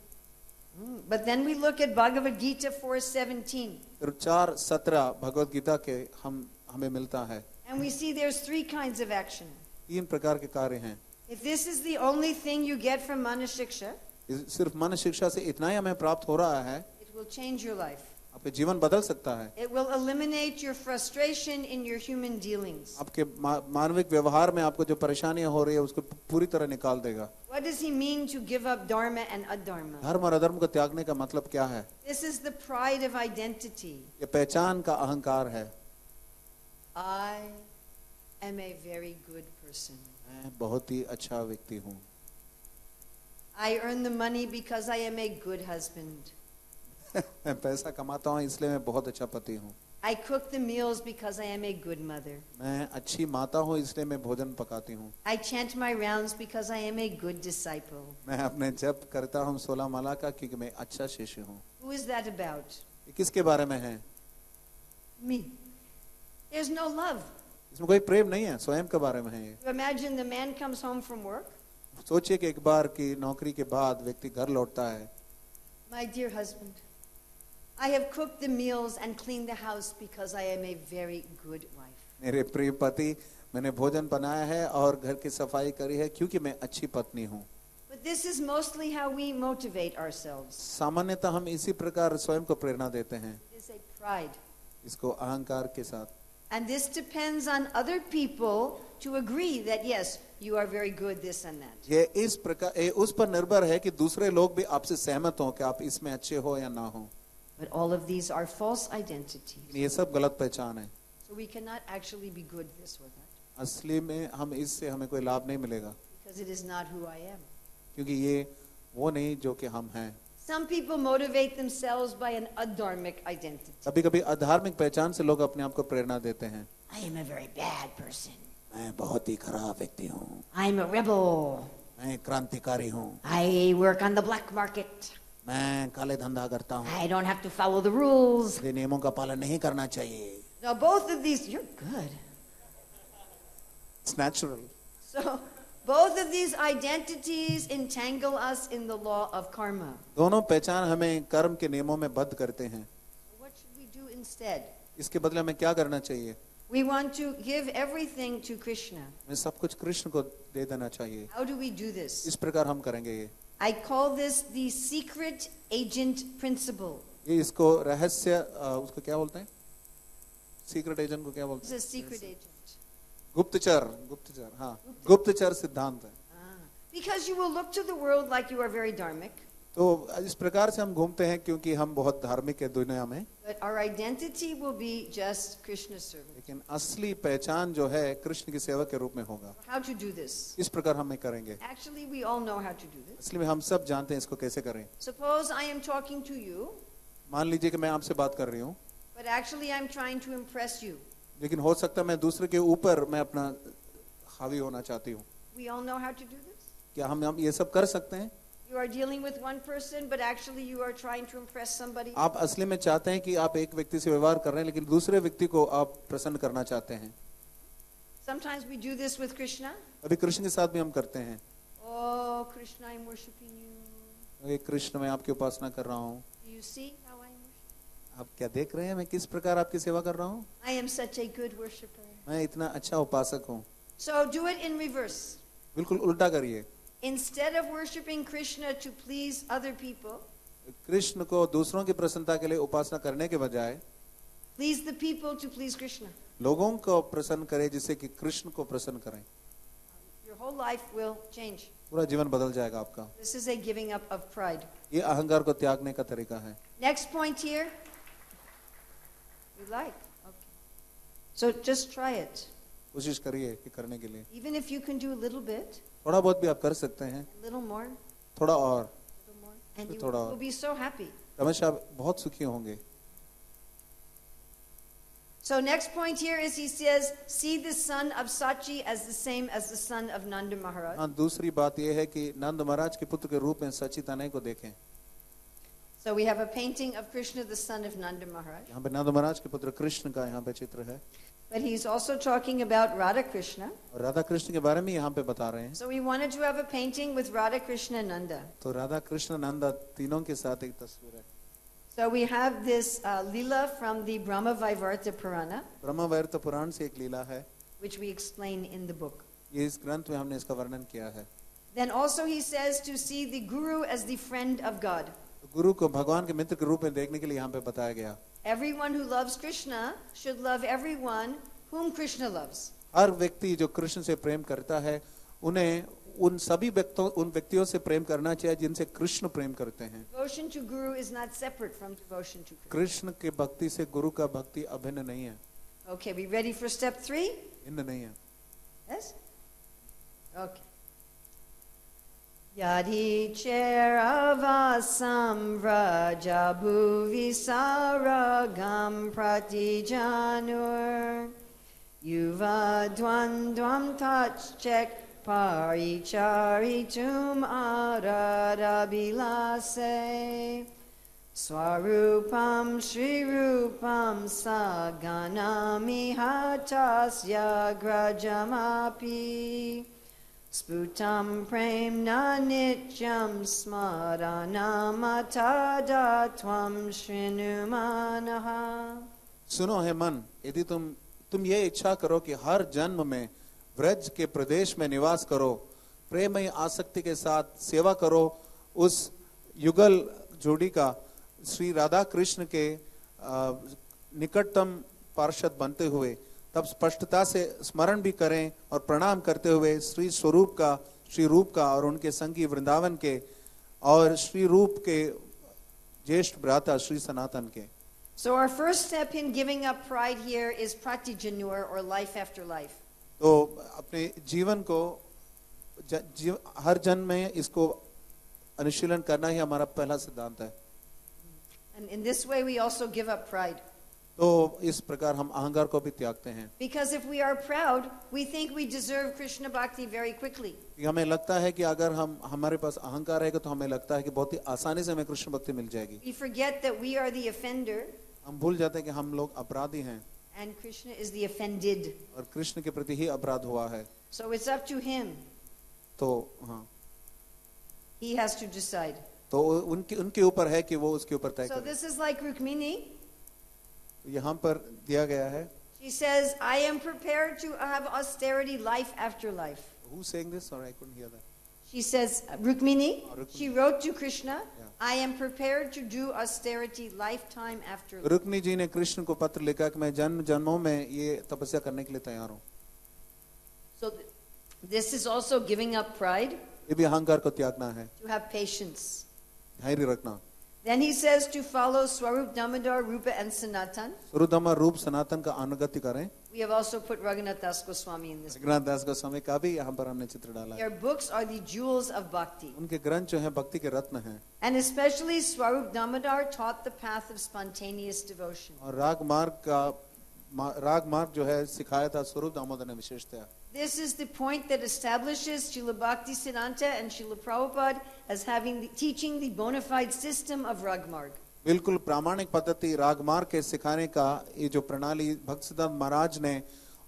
But then we look at Bhagavad Gita 4:17. 4:17 Bhagavad Gita के हमें मिलता है. And we see there's 3 kinds of action. 3 प्रकार के कार्य हैं. If this is the only thing you get from Mana Shiksha, सिर्फ मन शिक्षा से इतना ही हमें प्राप्त हो रहा है. it will change your life. आपके जीवन बदल सकता है. It will eliminate your frustration in your human dealings. आपके मानविक व्यवहार में आपको जो परेशानियां हो रही है उसको पूरी तरह निकाल देगा. What does he mean to give up dharma and adharma? धर्म और अधर्म को त्यागने का मतलब क्या है? This is the pride of identity. ये पहचान का अहंकार है. I am a very good person. मैं बहुत ही अच्छा व्यक्ति हूँ. I earn the money because I am a good husband. मैं पैसा कमाता हूँ इसलिए मैं बहुत अच्छा पति हूँ. I cook the meals because I am a good mother. मैं अच्छी माता हूँ इसलिए मैं भोजन पकाती हूँ. I chant my rounds because I am a good disciple. मैं अपने जप करता हूँ 16 माला का क्योंकि मैं अच्छा शिष्य हूँ. Who is that about? ये किसके बारे में है? Me. There's no love. इसमें कोई प्रेम नहीं है. स्वयं के बारे में है ये. You imagine the man comes home from work. सोचिए कि एक बार की नौकरी के बाद व्यक्ति घर लौटता है। My dear husband, I have cooked the meals and cleaned the house because I am a very good wife. मेरे प्रिय पति, मैंने भोजन बनाया है और घर की सफाई करी है क्योंकि मैं अच्छी पत्नी हूँ। But this is mostly how we motivate ourselves. सामान्यतः हम इसी प्रकार स्वयं को प्रेरणा देते हैं, It is a pride. इसको अहंकार के साथ। And this depends on other people to agree that yes, you are very good, this and that. ये इस प्रकार उस पर निर्भर है कि दूसरे लोग भी आपसे सहमत हों कि आप इसमें अच्छे हो या ना हो। But all of these are false identities. ये सब गलत पहचान है। So we cannot actually be good this or that असली में हम इससे हमें कोई लाभ नहीं मिलेगा, because it is not who I am. क्योंकि ये वो नहीं जो कि हम हैं। Some people motivate themselves by an adharmic identity. कभी कभी अधार्मिक पहचान से लोग अपने आप को प्रेरणा देते हैं। I am a very bad person. मैं बहुत ही खराब व्यक्ति हूँ, I'm a rebel. मैं क्रांतिकारी हूँ, I work on the black market. मैं काले धंधा करता हूँ, I don't have to follow the rules. मुझे नियमों का पालन नहीं करना चाहिए। Now both of these, you're good. It's natural. So both of these identities entangle us in the law of karma. दोनों पहचान हमें कर्म के नियमों में बद्ध करते हैं। What should we do instead? इसके बदले हमें क्या करना चाहिए? We want to give everything to Krishna. हमें सब कुछ कृष्ण को दे देना चाहिए। How do we do this? इस प्रकार हम करेंगे ये। I call this the secret agent principle. ये इसको रहस्य उसको क्या बोलते हैं? सीक्रेट एजेंट को क्या बोलते It's हैं? a secret agent. गुप्तचर, हाँ, गुप्तचर सिद्धांत है। Because you will look to the world like you are very dharmic, तो इस प्रकार से हम घूमते हैं क्योंकि हम बहुत धार्मिक है दुनिया में, but our identity will be just Krishna's servant. लेकिन असली पहचान जो है कृष्ण की सेवा के रूप में होगा। How to do this? इस प्रकार हम करेंगे। Actually, we all know how to do this. असली में हम सब जानते हैं इसको कैसे करें। Suppose I am talking to you, मान लीजिए कि मैं आपसे बात कर रही हूँ, but actually I'm trying to impress you. लेकिन हो सकता है मैं दूसरे के ऊपर मैं अपना हावी होना चाहती हूँ। We all know how to do this. क्या हम ये सब कर सकते हैं? You are dealing with one person, but actually you are trying to impress somebody. आप असली में चाहते हैं कि आप एक व्यक्ति से व्यवहार कर रहे हैं, लेकिन दूसरे व्यक्ति को आप प्रसन्न करना चाहते हैं। Sometimes we do this with Krishna. अभी कृष्ण के साथ भी हम करते हैं। Oh, Krishna, I'm worshiping you. ये कृष्ण, मैं आपकी उपासना कर रहा हूँ। Do you see how I'm worshiping? आप क्या देख रहे हैं मैं किस प्रकार आपकी सेवा कर रहा हूँ? I am such a good worshipper. मैं इतना अच्छा उपासक हूँ। So do it in reverse. बिल्कुल उल्टा करिए। Instead of worshiping Krishna to please other people, Krishna को दूसरों की प्रसन्नता के लिए उपासना करने के बजाय please the people to please Krishna. लोगों को प्रसन्न करें जिससे कि कृष्ण को प्रसन्न करें। Your whole life will change. पूरा जीवन बदल जाएगा आपका। This is a giving up of pride. ये अहंकार को त्यागने का तरीका है। Next point here. You like? Okay. So just try it. कोशिश करिए कि करने के लिए। Even if you can do a little bit, थोड़ा बहुत भी आप कर सकते हैं, a little more, थोड़ा और, little more, and you थोड़ा और। will be so happy. हमेशा आप बहुत सुखी होंगे। So next point here is he says, see the son of Sachi as the same as the son of Nanda Maharaj. हाँ, दूसरी बात यह है कि नंद महाराज के पुत्र के रूप में सची तनय को देखें। So we have a painting of Krishna, the son of Nanda Maharaj. यहाँ पे नंद महाराज के पुत्र कृष्ण का यहाँ पे चित्र है, But he's also talking about Radha Krishna. और राधा कृष्ण के बारे में यहाँ पे बता रहे हैं। So we wanted to have a painting with Radha Krishna Nanda. तो राधा कृष्ण नंदा तीनों के साथ एक तस्वीर है। So we have this lila from the Brahma Vaivarta Purana, Brahmavaivarta पुराण से एक लीला है, which we explain in the book. ये इस ग्रंथ में हमने इसका वर्णन किया है। Then also he says to see the Guru as the friend of God. तो गुरु को भगवान के मित्र के रूप में देखने के लिए यहाँ पे बताया गया। Everyone who loves Krishna should love everyone whom Krishna loves. हर व्यक्ति जो कृष्ण से प्रेम करता है, उन्हें उन सभी व्यक्तियों से प्रेम करना चाहिए जिनसे कृष्ण प्रेम करते हैं। Devotion to Guru is not separate from devotion to Krishna. Krishna के भक्ति से गुरु का भक्ति अभिन्न नहीं है, Okay, we ready for step 3? भिन्न नहीं है। Yes? Okay. Yadi cheravasam vraja bhuvi saragam pratijanur yuva dvandvam tachchek paricharitum aradabilase swarupam srirupam saganami hatasya grajamapi Sputam premna nityam smaranamatada tvam shrinumanaha. सुनो हे मन, यदि तुम ये इच्छा करो कि हर जन्म में व्रज के प्रदेश में निवास करो, प्रेममयी आसक्ति के साथ सेवा करो उस युगल जोड़ी का, श्री राधा कृष्ण के निकटतम पार्षद बनते हुए, तब स्पष्टता से स्मरण भी करें और प्रणाम करते हुए श्री स्वरूप का, श्री रूप का और उनके संगी वृंदावन के और श्री रूप के ज्येष्ठ भ्राता श्री सनातन के। So our first step in giving up pride here is pratijanur, or life after life. तो अपने जीवन को हर जन्म में इसको अनुशीलन करना ही हमारा पहला सिद्धांत है। And in this way we also give up pride. तो इस प्रकार हम अहंकार को भी त्यागते हैं। Because if we are proud, we think we deserve Krishna Bhakti very quickly. हमें लगता है कि अगर हमारे पास अहंकार रहेगा तो हमें लगता है कि बहुत ही आसानी से हमें कृष्ण भक्ति मिल जाएगी। We forget that we are the offender. हम भूल जाते हैं कि हम लोग अपराधी हैं And Krishna is the offended. और कृष्ण के प्रति ही अपराध हुआ है। So it's up to him. तो हाँ, He has to decide. तो उनके ऊपर है कि वो उसके ऊपर तय So करें। this is like Rukmini. यहाँ पर दिया गया है। She says, I am prepared to have austerity life after life. Who's saying this? Sorry, I couldn't hear that. She says, Rukmini, Rukmini. she wrote to Krishna, Yeah. I am prepared to do austerity lifetime after life. Rukmini ji ने कृष्ण को पत्र लिखा कि मैं जन्म जन्मों में ये तपस्या करने के लिए तैयार हूँ। So this is also giving up pride, ये भी अहंकार को त्यागना है, to have patience. धैर्य रखना। Then he says to follow Swarup Damodar, Rupa and Sanatan. स्वरूपधाम रूप सनातन का अनुगत्य करें। We have also put Raghunath Das Goswami in this. Raghunath दास गोस्वामी का भी यहाँ पर हमने चित्र डाला है। Their books are the jewels of bhakti. उनके ग्रंथ जो हैं भक्ति के रत्न हैं। And especially Swarup Damodar taught the path of spontaneous devotion. और राग मार्ग जो है सिखाया था स्वरूप दामोदर ने विशेषतया। This is the point that establishes Srila Bhaktisiddhanta and Srila Prabhupada as teaching the bona fide system of Ragmarg. बिल्कुल प्रामाणिक पद्धति राग मार्ग के सिखाने का ये जो प्रणाली भक्तिसिद्धांत महाराज ने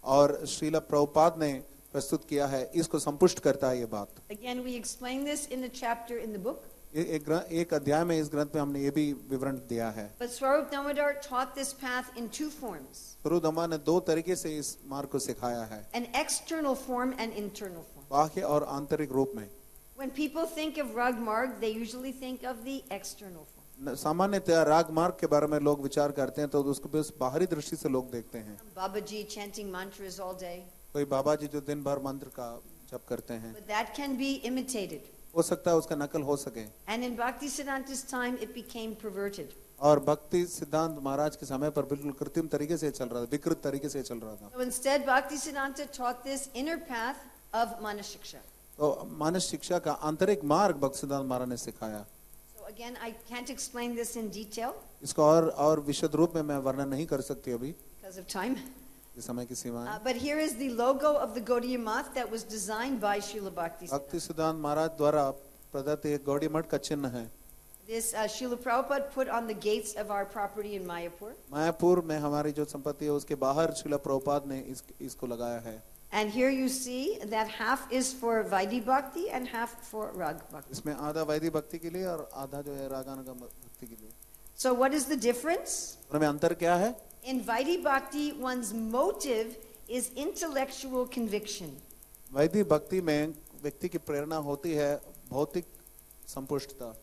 और श्रील प्रभुपाद ने प्रस्तुत किया है, इसको संपुष्ट करता है ये बात। Again, we explain this in a chapter in the book. एक अध्याय में इस ग्रंथ में हमने ये भी विवरण दिया है। But Swarup Damodar taught this path in two forms. स्वरूप दामोदर ने दो तरीके से इस मार्ग को सिखाया है, An external form and internal form. बाह्य और आंतरिक रूप में। When people think of Ragmarg, they usually think of the external form. सामान्यतः राग मार्ग के बारे में लोग विचार करते हैं तो उसको बस बाहरी दृष्टि से लोग देखते हैं। Babaji chanting mantras all day. कोई बाबा जी जो दिन भर मंत्र का जप करते हैं, But that can be imitated. हो सकता है उसका नकल हो सके। And in Bhaktisiddhanta's time, it became perverted. और भक्ति सिद्धांत महाराज के समय पर बिल्कुल कृत्रिम तरीके से चल रहा था, विकृत तरीके से चल रहा था। So instead, Bhaktisiddhanta taught this inner path of Manashiksha. तो मानस शिक्षा का आंतरिक मार्ग भक्ति सिद्धांत महाराज ने सिखाया। So again, I can't explain this in detail इसको और विशद रूप में मैं वर्णन नहीं कर सकती अभी, because of time. इस समय की सीमा है। But here is the logo of the Gaudiya Math that was designed by Srila Bhaktisiddhanta. भक्ति सिद्धांत महाराज द्वारा प्रदत्त एक गौड़ी मठ का चिन्ह है। This Srila Prabhupada put on the gates of our property in Mayapur. Mayapur में हमारी जो संपत्ति है उसके बाहर श्रील प्रभुपाद ने इसको लगाया है। And here you see that half is for Vaidhi Bhakti and half for Rag Bhakti. इसमें आधा वैदिक भक्ति के लिए और आधा जो है रागानुगा भक्ति के लिए। So what is the difference? उनमें अंतर क्या है? In Vaidhi Bhakti, one's motive is intellectual conviction. वैदिक भक्ति में व्यक्ति की प्रेरणा होती है भौतिक संपुष्टता।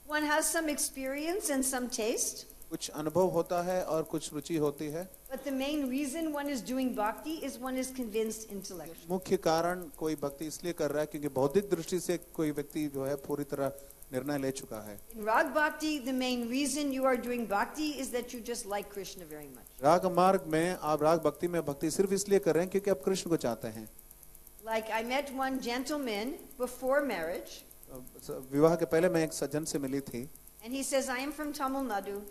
One has some experience and some taste, कुछ अनुभव होता है और कुछ रुचि होती है। but the main reason one is doing bhakti is one is convinced intellectually. मुख्य कारण कोई भक्ति इसलिए कर रहा है क्योंकि बौद्धिक दृष्टि से कोई व्यक्ति जो है पूरी तरह निर्णय ले चुका है। In Rag Bhakti, the main reason you are doing bhakti is that you just like Krishna very much. राग मार्ग में आप राग भक्ति में भक्ति सिर्फ इसलिए कर रहे हैं क्योंकि आप कृष्ण को चाहते हैं। Like I met one gentleman before marriage, विवाह के पहले मैं एक सज्जन से मिली थी and he says, I am from Tamil Nadu.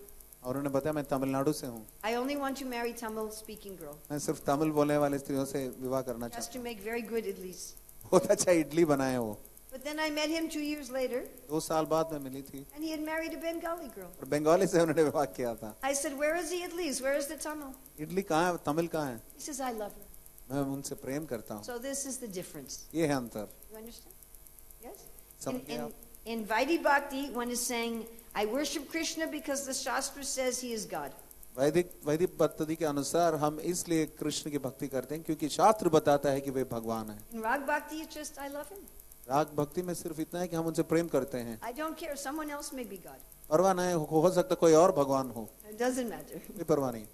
और उन्होंने बताया मैं तमिलनाडु से हूँ, I only want to marry Tamil speaking girl. मैं सिर्फ तमिल बोलने वाली स्त्रियों से विवाह करना Has चाहता to make very good idlis. हूँ। बहुत अच्छा इडली बनाए वो। But then I met him 2 years later, 2 साल बाद मैं मिली थी and he had married a Bengali girl. और बंगाली से उन्होंने विवाह किया था। I said, where is the idlis? Where is the Tamil? Idli कहाँ है, तमिल कहाँ है? He says, I love her. मैं उनसे प्रेम करता हूँ। So this is the difference. ये है अंतर। You understand? Yes? समझ गए आप? In Vaidhi Bhakti, one is saying, I worship Krishna because the Shastra says he is God. वैदिक पद्धति के अनुसार हम इसलिए कृष्ण की भक्ति करते हैं क्योंकि शास्त्र बताता है कि वे भगवान है। In Rag Bhakti, it's just, I love him. राग भक्ति में सिर्फ इतना है कि हम उनसे प्रेम करते हैं। I don't care. Someone else may be God. परवाह नहीं, हो सकता कोई और भगवान हो, It doesn't matter. कोई परवाह नहीं।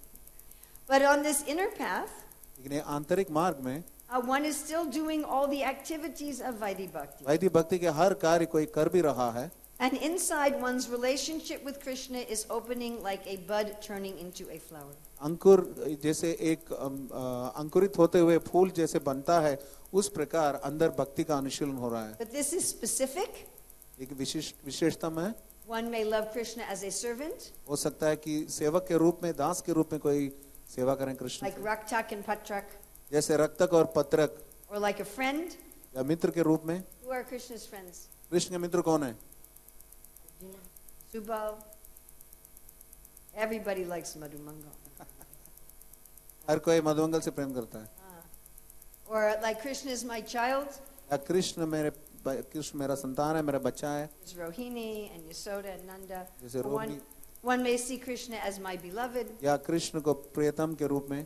But on this inner path, लेकिन ये आंतरिक मार्ग में one is still doing all the activities of Vaidhi Bhakti. वैदिक भक्ति के हर कार्य कोई कर भी रहा है। And inside, one's relationship with Krishna is opening like a bud turning into a flower. अंकुर जैसे एक अंकुरित होते हुए फूल जैसे बनता है, उस प्रकार अंदर भक्ति का अनुशीलन हो रहा है। But this is specific. एक विशेषता में One may love Krishna as a servant, हो सकता है कि सेवक के रूप में, दास के रूप में कोई सेवा करें कृष्ण like की, Raktak and Patrak, जैसे रक्तक और पत्रक, or like a friend. या मित्र के रूप में। Who are Krishna's friends? Krishna के मित्र कौन है? Subal. Everybody likes Madhumangal. हर कोई मधुमंगल से प्रेम करता है। Or like Krishna is my child, या कृष्ण मेरा संतान है, मेरा बच्चा है। is Rohini and Yasoda and Nanda. जैसे Or Rohini, one may see Krishna as my beloved. या कृष्ण को प्रियतम के रूप में।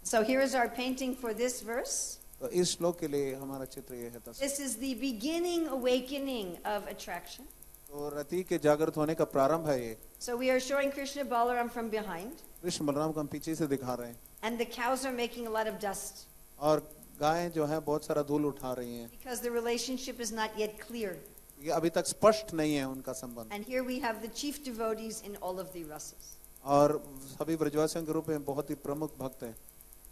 So here is our painting for this verse. तो इस श्लोक के लिए हमारा चित्र ये है। This is the beginning awakening of attraction. तो रति के जागृत होने का प्रारंभ है ये। So we are showing Krishna Balaram from behind, Krishna Balram को हम पीछे से दिखा रहे हैं, and the cows are making a lot of dust और गायें जो है बहुत सारा धूल उठा रही हैं। because the relationship is not yet clear. ये अभी तक स्पष्ट नहीं है उनका संबंध। And here we have the chief devotees in all of the rasas. और सभी ब्रजवासियों के रूप में बहुत ही प्रमुख भक्त हैं।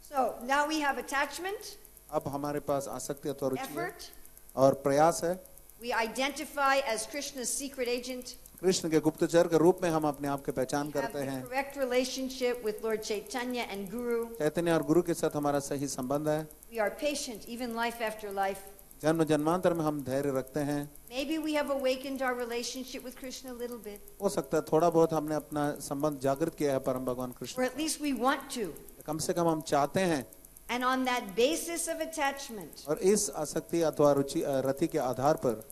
So now we have attachment, अब हमारे पास आसक्ति अथवा रुचि है effort. और प्रयास है। We identify as Krishna's secret agent. Krishna के गुप्तचर के रूप में हम अपने आप की पहचान We have करते the हैं। correct relationship with Lord Chaitanya and Guru. चैतन्य और गुरु के साथ हमारा सही संबंध है। We are patient, even life after life. जन्म जन्मांतर में हम धैर्य रखते हैं। Maybe we have awakened our relationship with Krishna a little bit, हो सकता है थोड़ा बहुत हमने अपना संबंध जागृत किया है परम भगवान or Krishna, at least we want to. कम से कम हम चाहते हैं। And on that basis of attachment, और इस आसक्ति अथवा रुचि रति के आधार पर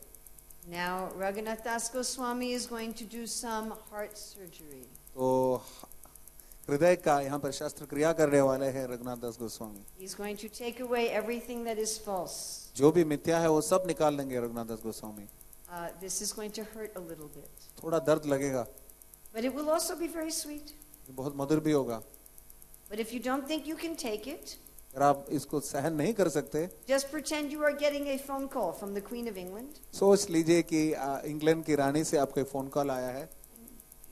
now Raghunath Das Goswami is going to do some heart surgery. तो हृदय का यहाँ पर शास्त्र क्रिया करने वाले हैं रघुनाथ दास Goswami. He's going to take away everything that is false. जो भी मिथ्या है वो सब निकाल देंगे रघुनाथ दास Goswami. This is going to hurt a little bit, थोड़ा दर्द लगेगा, but it will also be very sweet. बहुत मधुर भी होगा। But if you don't think you can take it, अगर आप इसको सहन नहीं कर सकते, just pretend you are getting a phone call from the Queen of England. सोच लीजिए कि इंग्लैंड की रानी से आपको फोन कॉल आया है,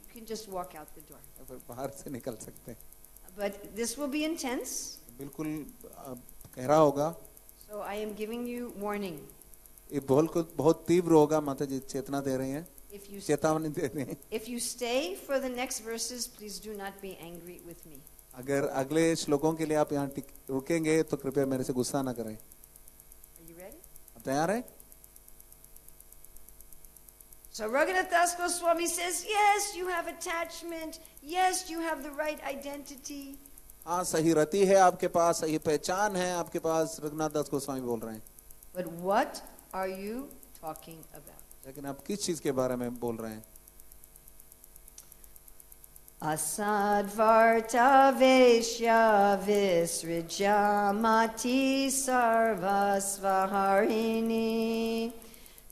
You can just walk out the door. फिर बाहर से निकल सकते हैं। But this will be intense, बिल्कुल गहरा होगा, so I am giving you warning. ये बहुत तीव्र होगा। माता जी चेतना दे रही हैं, If you चेतावनी दे रही हैं। if you stay for the next verses, please do not be angry with me. अगर अगले श्लोकों के लिए आप यहाँ रुकेंगे तो कृपया मेरे से गुस्सा ना करें। Are you ready? आप तैयार हैं? So Raghunath Das Goswami says, yes, you have attachment. Yes, you have the right identity. हाँ, सही रति है आपके पास, सही पहचान है आपके पास, रघुनाथ दास गोस्वामी बोल रहे हैं। But what are you talking about? लेकिन आप किस चीज के बारे में बोल रहे हैं? Asadvarta Veshya Visrijamati Sarvasvaharini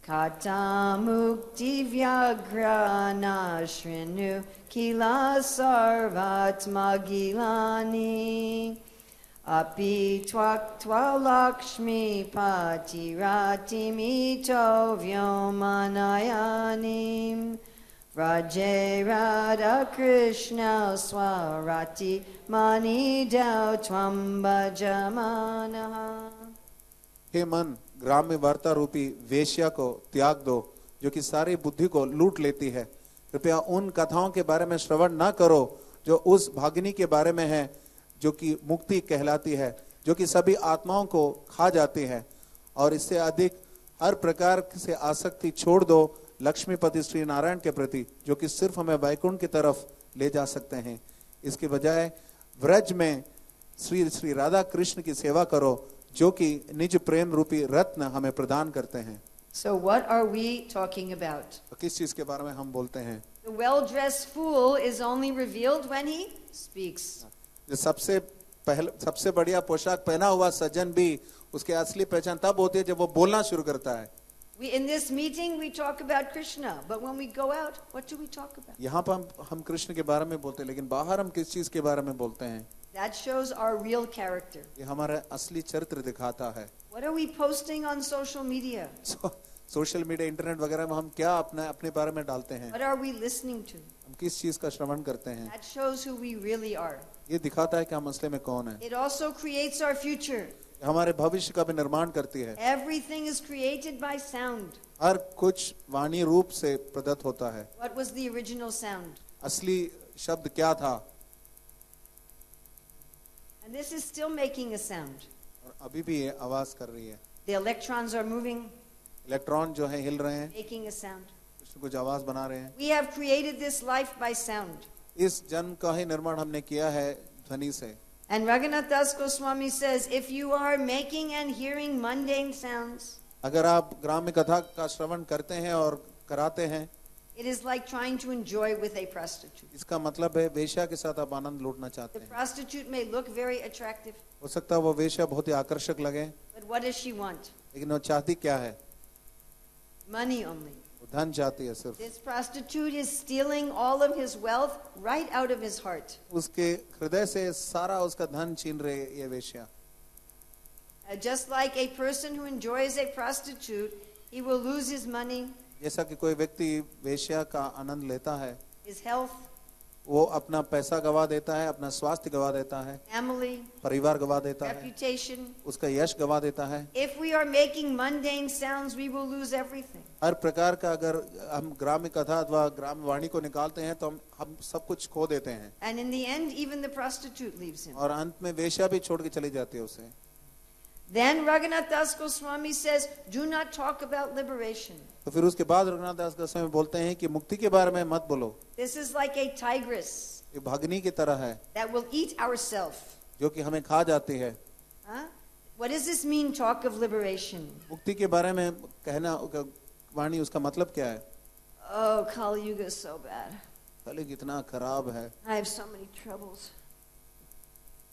Katamukti Vyagrana Shrinu Kila Sarvatma Gilani Api Twaktwa Lakshmi Patirati Mito Vyomanayanim Raje Radha Krishna Swarati Mani Dao Twamba Jamanaha. हे मन, ग्राम्य वार्ता रूपी वेश्या को त्याग दो जो कि सारी बुद्धि को लूट लेती है। कृपया उन कथाओं के बारे में श्रवण न करो जो उस भागिनी के बारे में है जो कि मुक्ति कहलाती है, जो कि सभी आत्माओं को खा जाती है। और इससे अधिक हर प्रकार से आसक्ति छोड़ दो लक्ष्मीपति श्री नारायण के प्रति, जो कि सिर्फ हमें वैकुंठ की तरफ ले जा सकते हैं। इसके बजाय व्रज में श्री श्री राधा कृष्ण की सेवा करो, जो कि निज प्रेम रूपी रत्न हमें प्रदान करते हैं। So what are we talking about? तो किस चीज के बारे में हम बोलते हैं? The well-dressed fool is only revealed when he speaks. जो सबसे बढ़िया पोशाक पहना हुआ सज्जन भी उसकी असली पहचान तब होती है जब वो बोलना शुरू करता है। In this meeting we talk about Krishna, but when we go out, what do we talk about? यहाँ पर हम कृष्ण के बारे में बोलते हैं, लेकिन बाहर हम किस चीज के बारे में बोलते हैं? That shows our real character. ये हमारा असली चरित्र दिखाता है। What are we posting on social media? Social media, internet वगैरह में हम क्या अपने बारे में डालते हैं? What are we listening to? हम किस चीज का श्रवण करते हैं? That shows who we really are. ये दिखाता है कि हम असली में कौन है। It also creates our future. हमारे भविष्य का भी निर्माण करती है। Everything is created by sound. हर कुछ वाणी रूप से प्रदत्त होता है। What was the original sound? असली शब्द क्या था? And this is still making a sound. और अभी भी ये आवाज कर रही है। The electrons are moving, electron जो है हिल रहे हैं, making a sound. कुछ आवाज बना रहे हैं। We have created this life by sound. इस जन्म का ही निर्माण हमने किया है ध्वनि से। And Raghunath Das Goswami says, if you are making and hearing mundane sounds, अगर आप ग्राम्य कथा का श्रवण करते हैं और कराते हैं, it is like trying to enjoy with a prostitute. इसका मतलब है वेश्या के साथ आप आनंद लूटना चाहते The हैं। prostitute may look very attractive, हो सकता है वो वेश्या बहुत ही आकर्षक लगे, but what does she want? लेकिन वो चाहती क्या है? Money only. वो धन चाहती है सिर्फ। This prostitute is stealing all of his wealth right out of his heart. उसके हृदय से सारा उसका धन छीन रहे ये वेश्या। Just like a person who enjoys a prostitute, he will lose his money, जैसा कि कोई व्यक्ति वेश्या का आनंद लेता है, his health, वो अपना पैसा गवा देता है, अपना स्वास्थ्य गवा देता है, family, परिवार गवा देता है, reputation. उसका यश गवा देता है। If we are making mundane sounds, we will lose everything. हर प्रकार का अगर हम ग्राम्य कथा अथवा ग्राम्य वाणी को निकालते हैं तो हम सब कुछ खो देते हैं। And in the end, even the prostitute leaves him. और अंत में वेश्या भी छोड़ के चली जाती है उसे। Then Raghunath Das Goswami says, do not talk about liberation. तो फिर उसके बाद रघुनाथ दास गोस्वामी बोलते हैं कि मुक्ति के बारे में मत बोलो। This is like a tigress ये भागनी की तरह है that will eat ourselves. जो कि हमें खा जाती है। Huh? What does this mean, talk of liberation? मुक्ति के बारे में कहना वाणी, उसका मतलब क्या है? Oh, Kali Yuga is so bad. कलयुग कितना खराब है, I have so many troubles.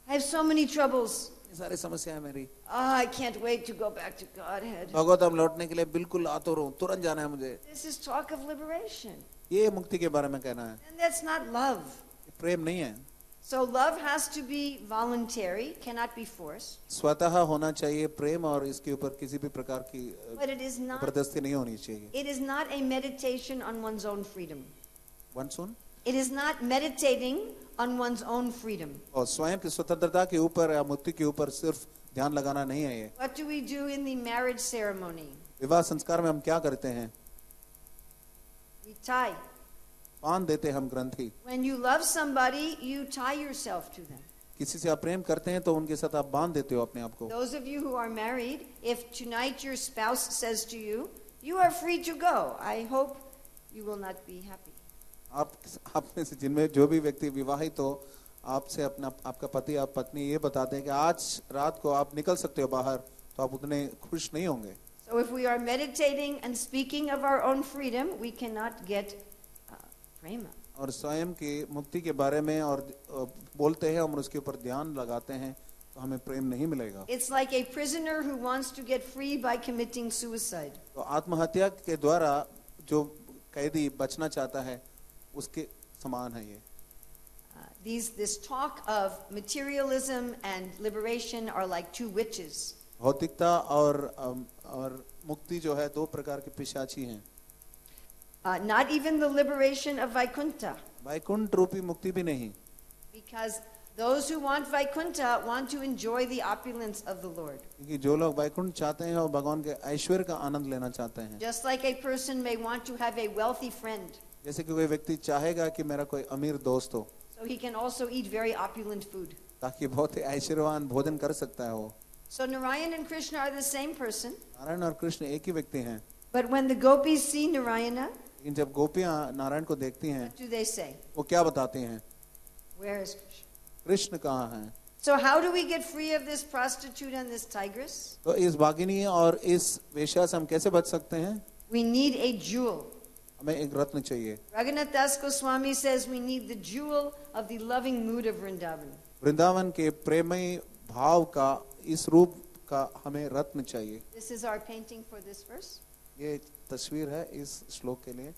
I have so many troubles. ये सारी समस्याएं मेरी। Oh, I can't wait to go back to Godhead. भगवत हम लौटने के लिए बिल्कुल आतुर हूँ, तुरंत जाना है मुझे। This is talk of liberation. ये मुक्ति के बारे में कहना है, And that's not love. ये प्रेम नहीं है। So love has to be voluntary, cannot be forced. स्वतः होना चाहिए प्रेम, और इसके ऊपर किसी भी प्रकार की But it is not, जबरदस्ती नहीं होनी चाहिए। it is not a meditation on one's own freedom. One soon, It is not meditating on one's own freedom. और स्वयं की स्वतंत्रता के ऊपर या मुक्ति के ऊपर सिर्फ ध्यान लगाना नहीं है ये। What do we do in the marriage ceremony? विवाह संस्कार में हम क्या करते हैं? We tie. बांध देते हैं हम ग्रंथि। When you love somebody, you tie yourself to them. किसी से आप प्रेम करते हैं तो उनके साथ आप बांध देते हो अपने आप को। Those of you who are married, if tonight your spouse says to you, you are free to go, I hope you will not be happy. आप में से जिनमें जो भी व्यक्ति विवाहित हो, आपसे आपका पति, आप पत्नी ये बताते हैं कि आज रात को आप निकल सकते हो बाहर, तो आप उतने खुश नहीं होंगे। So if we are meditating and speaking of our own freedom, we cannot get prema. और स्वयं की मुक्ति के बारे में और बोलते हैं और उसके ऊपर ध्यान लगाते हैं तो हमें प्रेम नहीं मिलेगा। It's like a prisoner who wants to get free by committing suicide. तो आत्महत्या के द्वारा जो कैदी बचना चाहता है उसके समान है ये। This talk of materialism and liberation are like two witches. भौतिकता और मुक्ति जो है दो प्रकार की पिशाची हैं। Not even the liberation of Vaikuntha. Vaikuntha रूपी मुक्ति भी नहीं, Because those who want Vaikuntha want to enjoy the opulence of the Lord. क्योंकि जो लोग वैकुंठ चाहते हैं और भगवान के ऐश्वर्य का आनंद लेना चाहते हैं। Just like a person may want to have a wealthy friend, जैसे कि कोई व्यक्ति चाहेगा कि मेरा कोई अमीर दोस्त हो, so he can also eat very opulent food. ताकि बहुत ही ऐश्वर्यवान भोजन कर सकता है वो। So Narayan and Krishna are the same person, Narayan और कृष्ण एक ही व्यक्ति हैं, but when the gopis see Narayana, लेकिन जब गोपियां नारायण को देखती हैं what do they say? वो क्या बताती हैं? Where is Krishna? कृष्ण कहाँ हैं? So how do we get free of this prostitute and this tigress? तो इस बागिनी और इस वेश्या से हम कैसे बच सकते हैं? We need a jewel. हमें एक रत्न चाहिए. Raghunath Das Goswami says we need the jewel of the loving mood of Vrindavan. Vrindavan के प्रेमई भाव का इस रूप का हमें रत्न चाहिए. This is our painting for this verse. ये तस्वीर है इस श्लोक के लिए.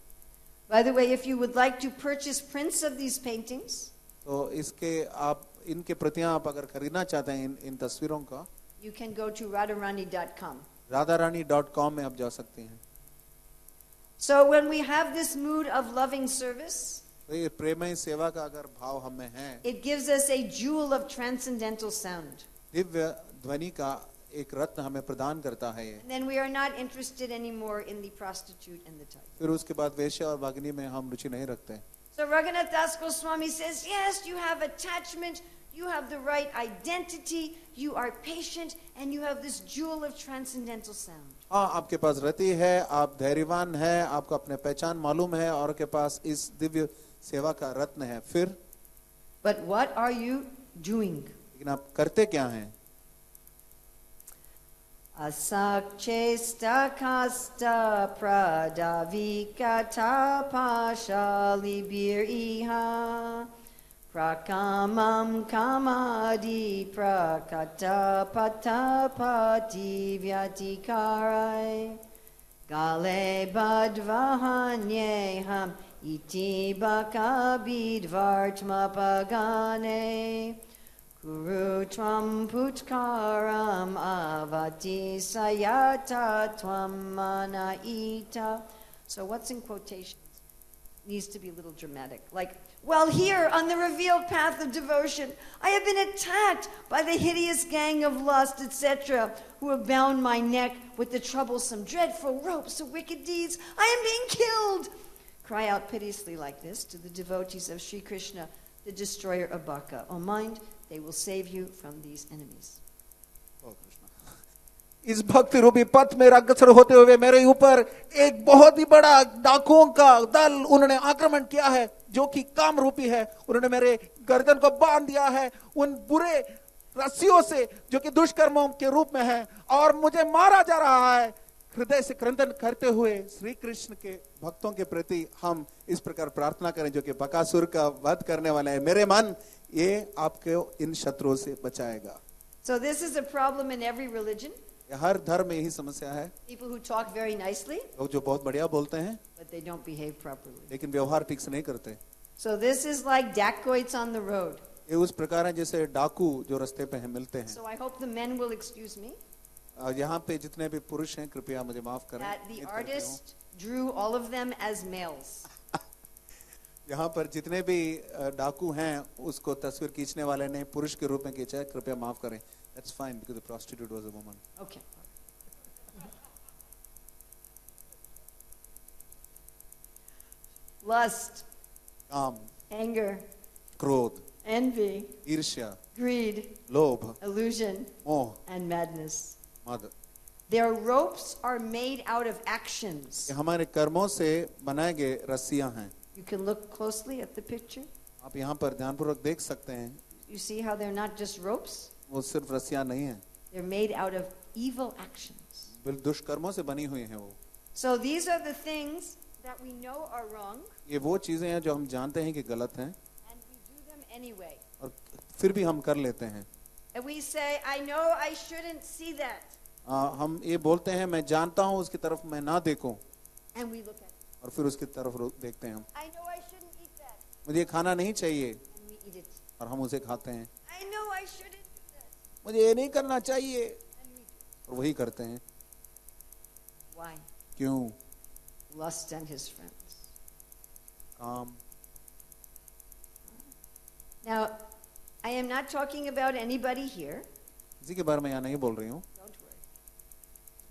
By the way, if you would like to purchase prints of these paintings, तो इसके आप इनके प्रतियां आप अगर खरीदना चाहते हैं इन तस्वीरों का, you can go to radharani.com. radharani.com में आप जा सकते हैं. So when we have this mood of loving service, तो ये प्रेमई सेवा का अगर भाव हमें है, it gives us a jewel of transcendental sound. Divya ध्वनि का एक रत्न हमें प्रदान करता है ये. And then we are not interested anymore in the prostitute and the tiger. फिर उसके बाद वेश्या और बागिनी में हम रुचि नहीं रखते. So Raghunath Das Goswami says, yes, you have attachment, you have the right identity, you are patient, and you have this jewel of transcendental sound. हाँ, आपके पास रति है, आप धैर्यवान है, आपको अपने पहचान मालूम है और आपके पास इस दिव्य सेवा का रत्न है. फिर But what are you doing? लेकिन आप करते क्या हैं? Asakchesta kasta pradavikata pashalibir iha prakamam kamadi prakata patapati vyatikarai gale badvahanyeham iti bakabidvartma pagane Guru tvam putkaram avati sayata tvam manaita. So what's in quotations needs to be a little dramatic. Like, well, here on the revealed path of devotion, I have been attacked by the hideous gang of lust, etc., who have bound my neck with the troublesome, dreadful ropes of wicked deeds. I am being killed. Cry out piteously like this to the devotees of Sri Krishna, the destroyer of Baka. O mind, they will save you from these enemies. इस भक्ति रूपी पथ में अग्रसर होते हुए मेरे ऊपर एक बहुत ही बड़ा डाकुओं का दल उन्होंने आक्रमण किया है, जो कि काम रूपी है. उन्होंने मेरे गर्दन को बांध दिया है उन बुरे रस्सियों से जो कि दुष्कर्मों के रूप में है और मुझे मारा जा रहा है. हृदय से क्रंदन करते हुए श्री कृष्ण के भक्तों के प्रति हम इस प्रकार प्रार्थना करें, जो कि बकासुर का वध करने वाला है. मेरे मन, ये आपको इन शत्रुओं से बचाएगा. So this is a problem in every religion. हर धर्म में यही समस्या है. People who talk very nicely, लोग जो बहुत बढ़िया बोलते हैं but they don't behave properly. लेकिन व्यवहार ठीक से नहीं करते. So this is like dacoits on the road. ये उस प्रकार है जैसे डाकू जो रास्ते पे हैं मिलते हैं. So I hope the men will excuse me. यहाँ पे जितने भी पुरुष हैं कृपया मुझे माफ करें. That the artist drew all of them as males. यहाँ पर जितने भी डाकू हैं उसको तस्वीर खींचने वाले ने पुरुष के रूप में खींचा है, कृपया माफ करें. That's fine because the prostitute was a woman. Okay. Lust, काम, anger, क्रोध, envy, ईर्ष्या, greed, लोभ, illusion, मोह, and madness. मद. Their ropes are made out of actions. ये हमारे कर्मों से बनाए गए रस्सियां हैं. You can look closely at the picture. आप यहाँ पर ध्यानपूर्वक देख सकते हैं. You see how they're not just ropes? वो सिर्फ रस्सियां नहीं हैं, They're made out of evil actions. बिल्कुल दुष्कर्मों से बनी हुई हैं वो. So these are the things that we know are wrong, ये वो चीजें हैं जो हम जानते हैं कि गलत हैं and we do them anyway. और फिर भी हम कर लेते हैं. And we say, I know I shouldn't see that. हम ये बोलते हैं मैं जानता हूँ उसकी तरफ मैं ना देखूं, And we look at it. और फिर उसकी तरफ देखते हैं हम. I know I shouldn't eat that. मुझे ये खाना नहीं चाहिए And we eat it. और हम उसे खाते हैं. I know I shouldn't do that. मुझे ये नहीं करना चाहिए And we do it. और वही करते हैं. Why? क्यों? Lust and his friends. काम. Now, I am not talking about anybody here. किसी के बारे में यहाँ नहीं बोल रही हूँ. Don't worry.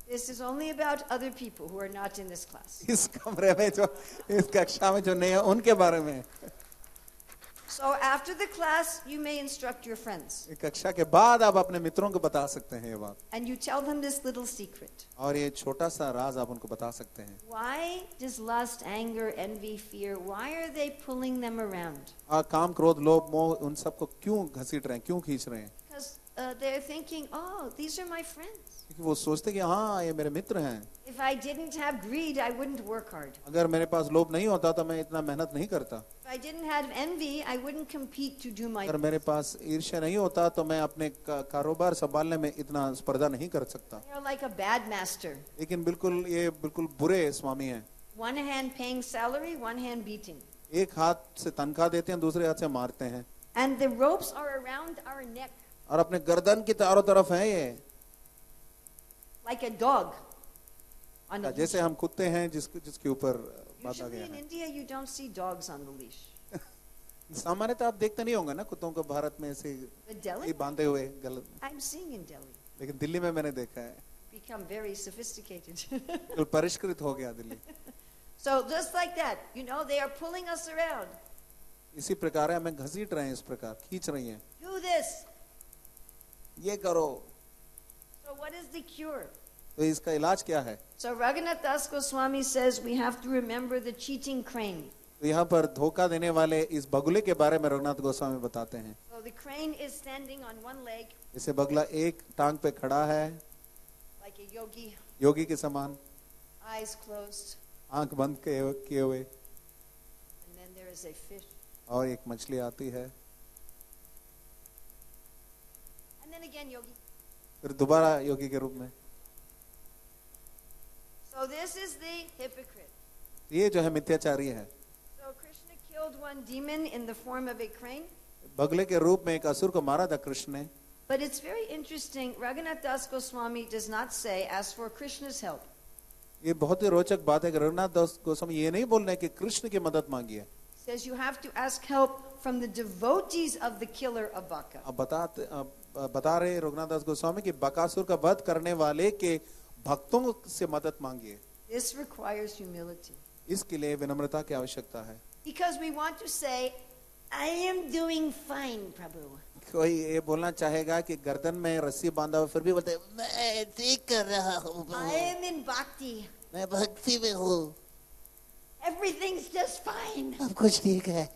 This is only about other people who are not in this class. इस कमरे में जो इस कक्षा में जो नहीं है उनके बारे में. So after the class, you may instruct your friends. इस कक्षा के बाद आप अपने मित्रों को बता सकते हैं ये बात. And you tell them this little secret. और ये छोटा सा राज आप उनको बता सकते हैं. Why does lust, anger, envy, fear, why are they pulling them around? काम, क्रोध, लोभ, मोह उन सबको क्यों घसीट रहे हैं, क्यों खींच रहे हैं? they're thinking, oh, these are my friends. क्योंकि वो सोचते कि हाँ ये मेरे मित्र हैं, If I didn't have greed, I wouldn't work hard. अगर मेरे पास लोभ नहीं होता तो मैं इतना मेहनत नहीं करता, If I didn't have envy, I wouldn't compete to do my अगर मेरे पास ईर्ष्या नहीं होता तो मैं अपने कारोबार संभालने में इतना स्पर्धा नहीं कर सकता। They're like a bad master. लेकिन ये बिल्कुल बुरे स्वामी हैं। One hand paying salary, one hand beating. एक हाथ से तनख्वाह देते हैं, दूसरे हाथ से मारते हैं, And the ropes are around our neck और अपने गर्दन की चारों तरफ है ये, like a dog on a leash. जैसे हम कुत्ते हैं जिसके ऊपर बांधा Usually गया in है। India, you don't see dogs on the leash. सामान्यतः आप देखते नहीं होंगे ना कुत्तों को भारत में ऐसे But Delhi, बांधे हुए गलत, I'm seeing in Delhi, लेकिन दिल्ली में मैंने देखा है become very sophisticated. बिल्कुल परिष्कृत हो गया Delhi. So just like that, you know, they are pulling us around. इसी प्रकार है, हमें घसीट रहे हैं, इस प्रकार खींच रही हैं, Do this. ये करो। So what is the cure? तो इसका इलाज क्या है? So Raghunath Das Goswami says we have to remember the cheating crane. तो यहाँ पर धोखा देने वाले इस बगुले के बारे में रघुनाथ गोस्वामी बताते हैं। So the crane is standing on one leg इसे बगला एक टांग पे खड़ा है, like a yogi, योगी के समान, eyes closed, आंख बंद किए हुए, and then there is a fish. और एक मछली आती है, And then again yogi. फिर दोबारा योगी के रूप में। So this is the hypocrite. ये जो है मिथ्याचारी है। So Krishna killed one demon in the form of a crane. बगले के रूप में एक असुर को मारा था कृष्ण ने। But it's very interesting, Raghunath Das Goswami does not say, ask for Krishna's help. ये बहुत ही रोचक बात है कि रघुनाथ दास गोस्वामी ये नहीं बोल रहे कि कृष्ण की मदद मांगी है। He says you have to ask help from the devotees of the killer of Baka. अब बता रहे रघुनाथ दास गोस्वामी कि बकासुर का वध करने वाले के भक्तों से मदद मांगिए। This requires humility. इसके लिए विनम्रता की आवश्यकता है। Because we want to say, I am doing fine, Prabhu. कोई ये बोलना चाहेगा कि गर्दन में रस्सी बांधा हुआ फिर भी बोलते हैं, मैं ठीक कर रहा हूँ, I am in bhakti. मैं भक्ति में हूँ, Everything's just fine. सब कुछ ठीक है।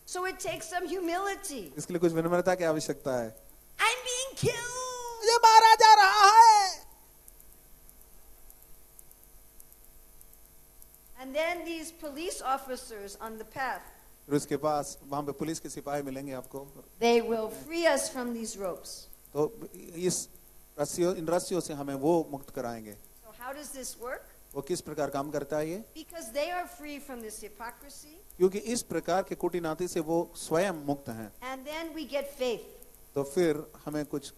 So it takes some humility. इसके लिए कुछ विनम्रता की आवश्यकता है। I'm being killed. मुझे मारा जा रहा है। And then these police officers on the path, फिर उसके पास वहां पे पुलिस के सिपाही मिलेंगे आपको, they will free us from these ropes. तो इन रस्सियों से हमें वो मुक्त कराएंगे। So how does this work? वो किस प्रकार काम करता है ये? Because they are free from this hypocrisy, क्योंकि इस प्रकार के कुटिनाती से वो स्वयं मुक्त हैं। and then we get faith. तो फिर हमें कुछ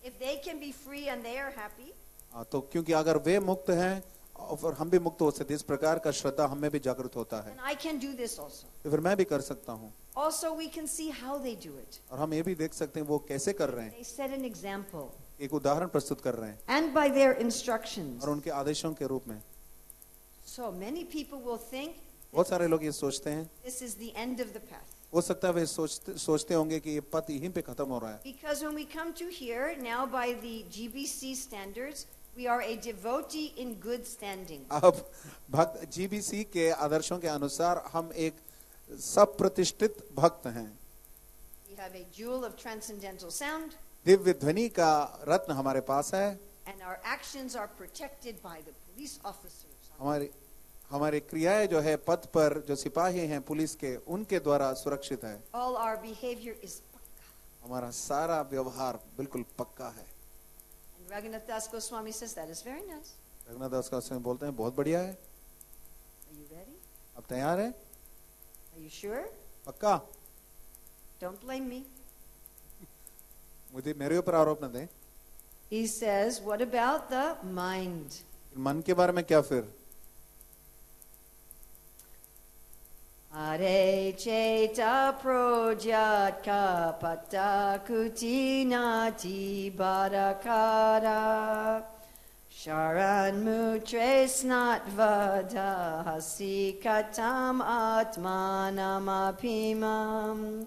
If they can be free and they are happy, तो क्योंकि अगर वे मुक्त हैं और फिर हम भी मुक्त हो सकते, इस प्रकार का श्रद्धा हमें भी जागृत होता है, then I can do this also. तो फिर मैं भी कर सकता हूँ। Also, we can see how they do it. और हम ये भी देख सकते हैं वो कैसे कर रहे हैं, They set an example, एक उदाहरण प्रस्तुत कर रहे हैं and by their instructions. और उनके आदेशों के रूप में। So many people will think बहुत सारे लोग ये सोचते हैं, this is the end of the path. हो सकता है वे सोचते होंगे कि ये पथ यहीं पे खत्म हो रहा है। Because when we come to here, now by the GBC standards, we are a devotee in good standing. अब भक्त जीबीसी के आदर्शों के अनुसार हम एक सब प्रतिष्ठित भक्त हैं। We have a jewel of transcendental sound, Divya ध्वनि का रत्न हमारे पास है, and our actions are protected by the police officers. हमारी क्रियाएं जो है पथ पर जो सिपाही हैं पुलिस के, उनके द्वारा सुरक्षित है। All our behavior is pakka. हमारा सारा व्यवहार बिल्कुल पक्का है। And Raghunath Das Goswami says that is very nice. Raghunath दास गोस्वामी बोलते हैं बहुत बढ़िया है। Are you ready? अब तैयार है? Are you sure? पक्का? Don't blame me. मुझे मेरे ऊपर आरोप न दें। He says, what about the mind? मन के बारे में क्या फिर? Hare cheta projaka pata kutinati barakara sharan mutre snatvada hasikatam atmanamapimam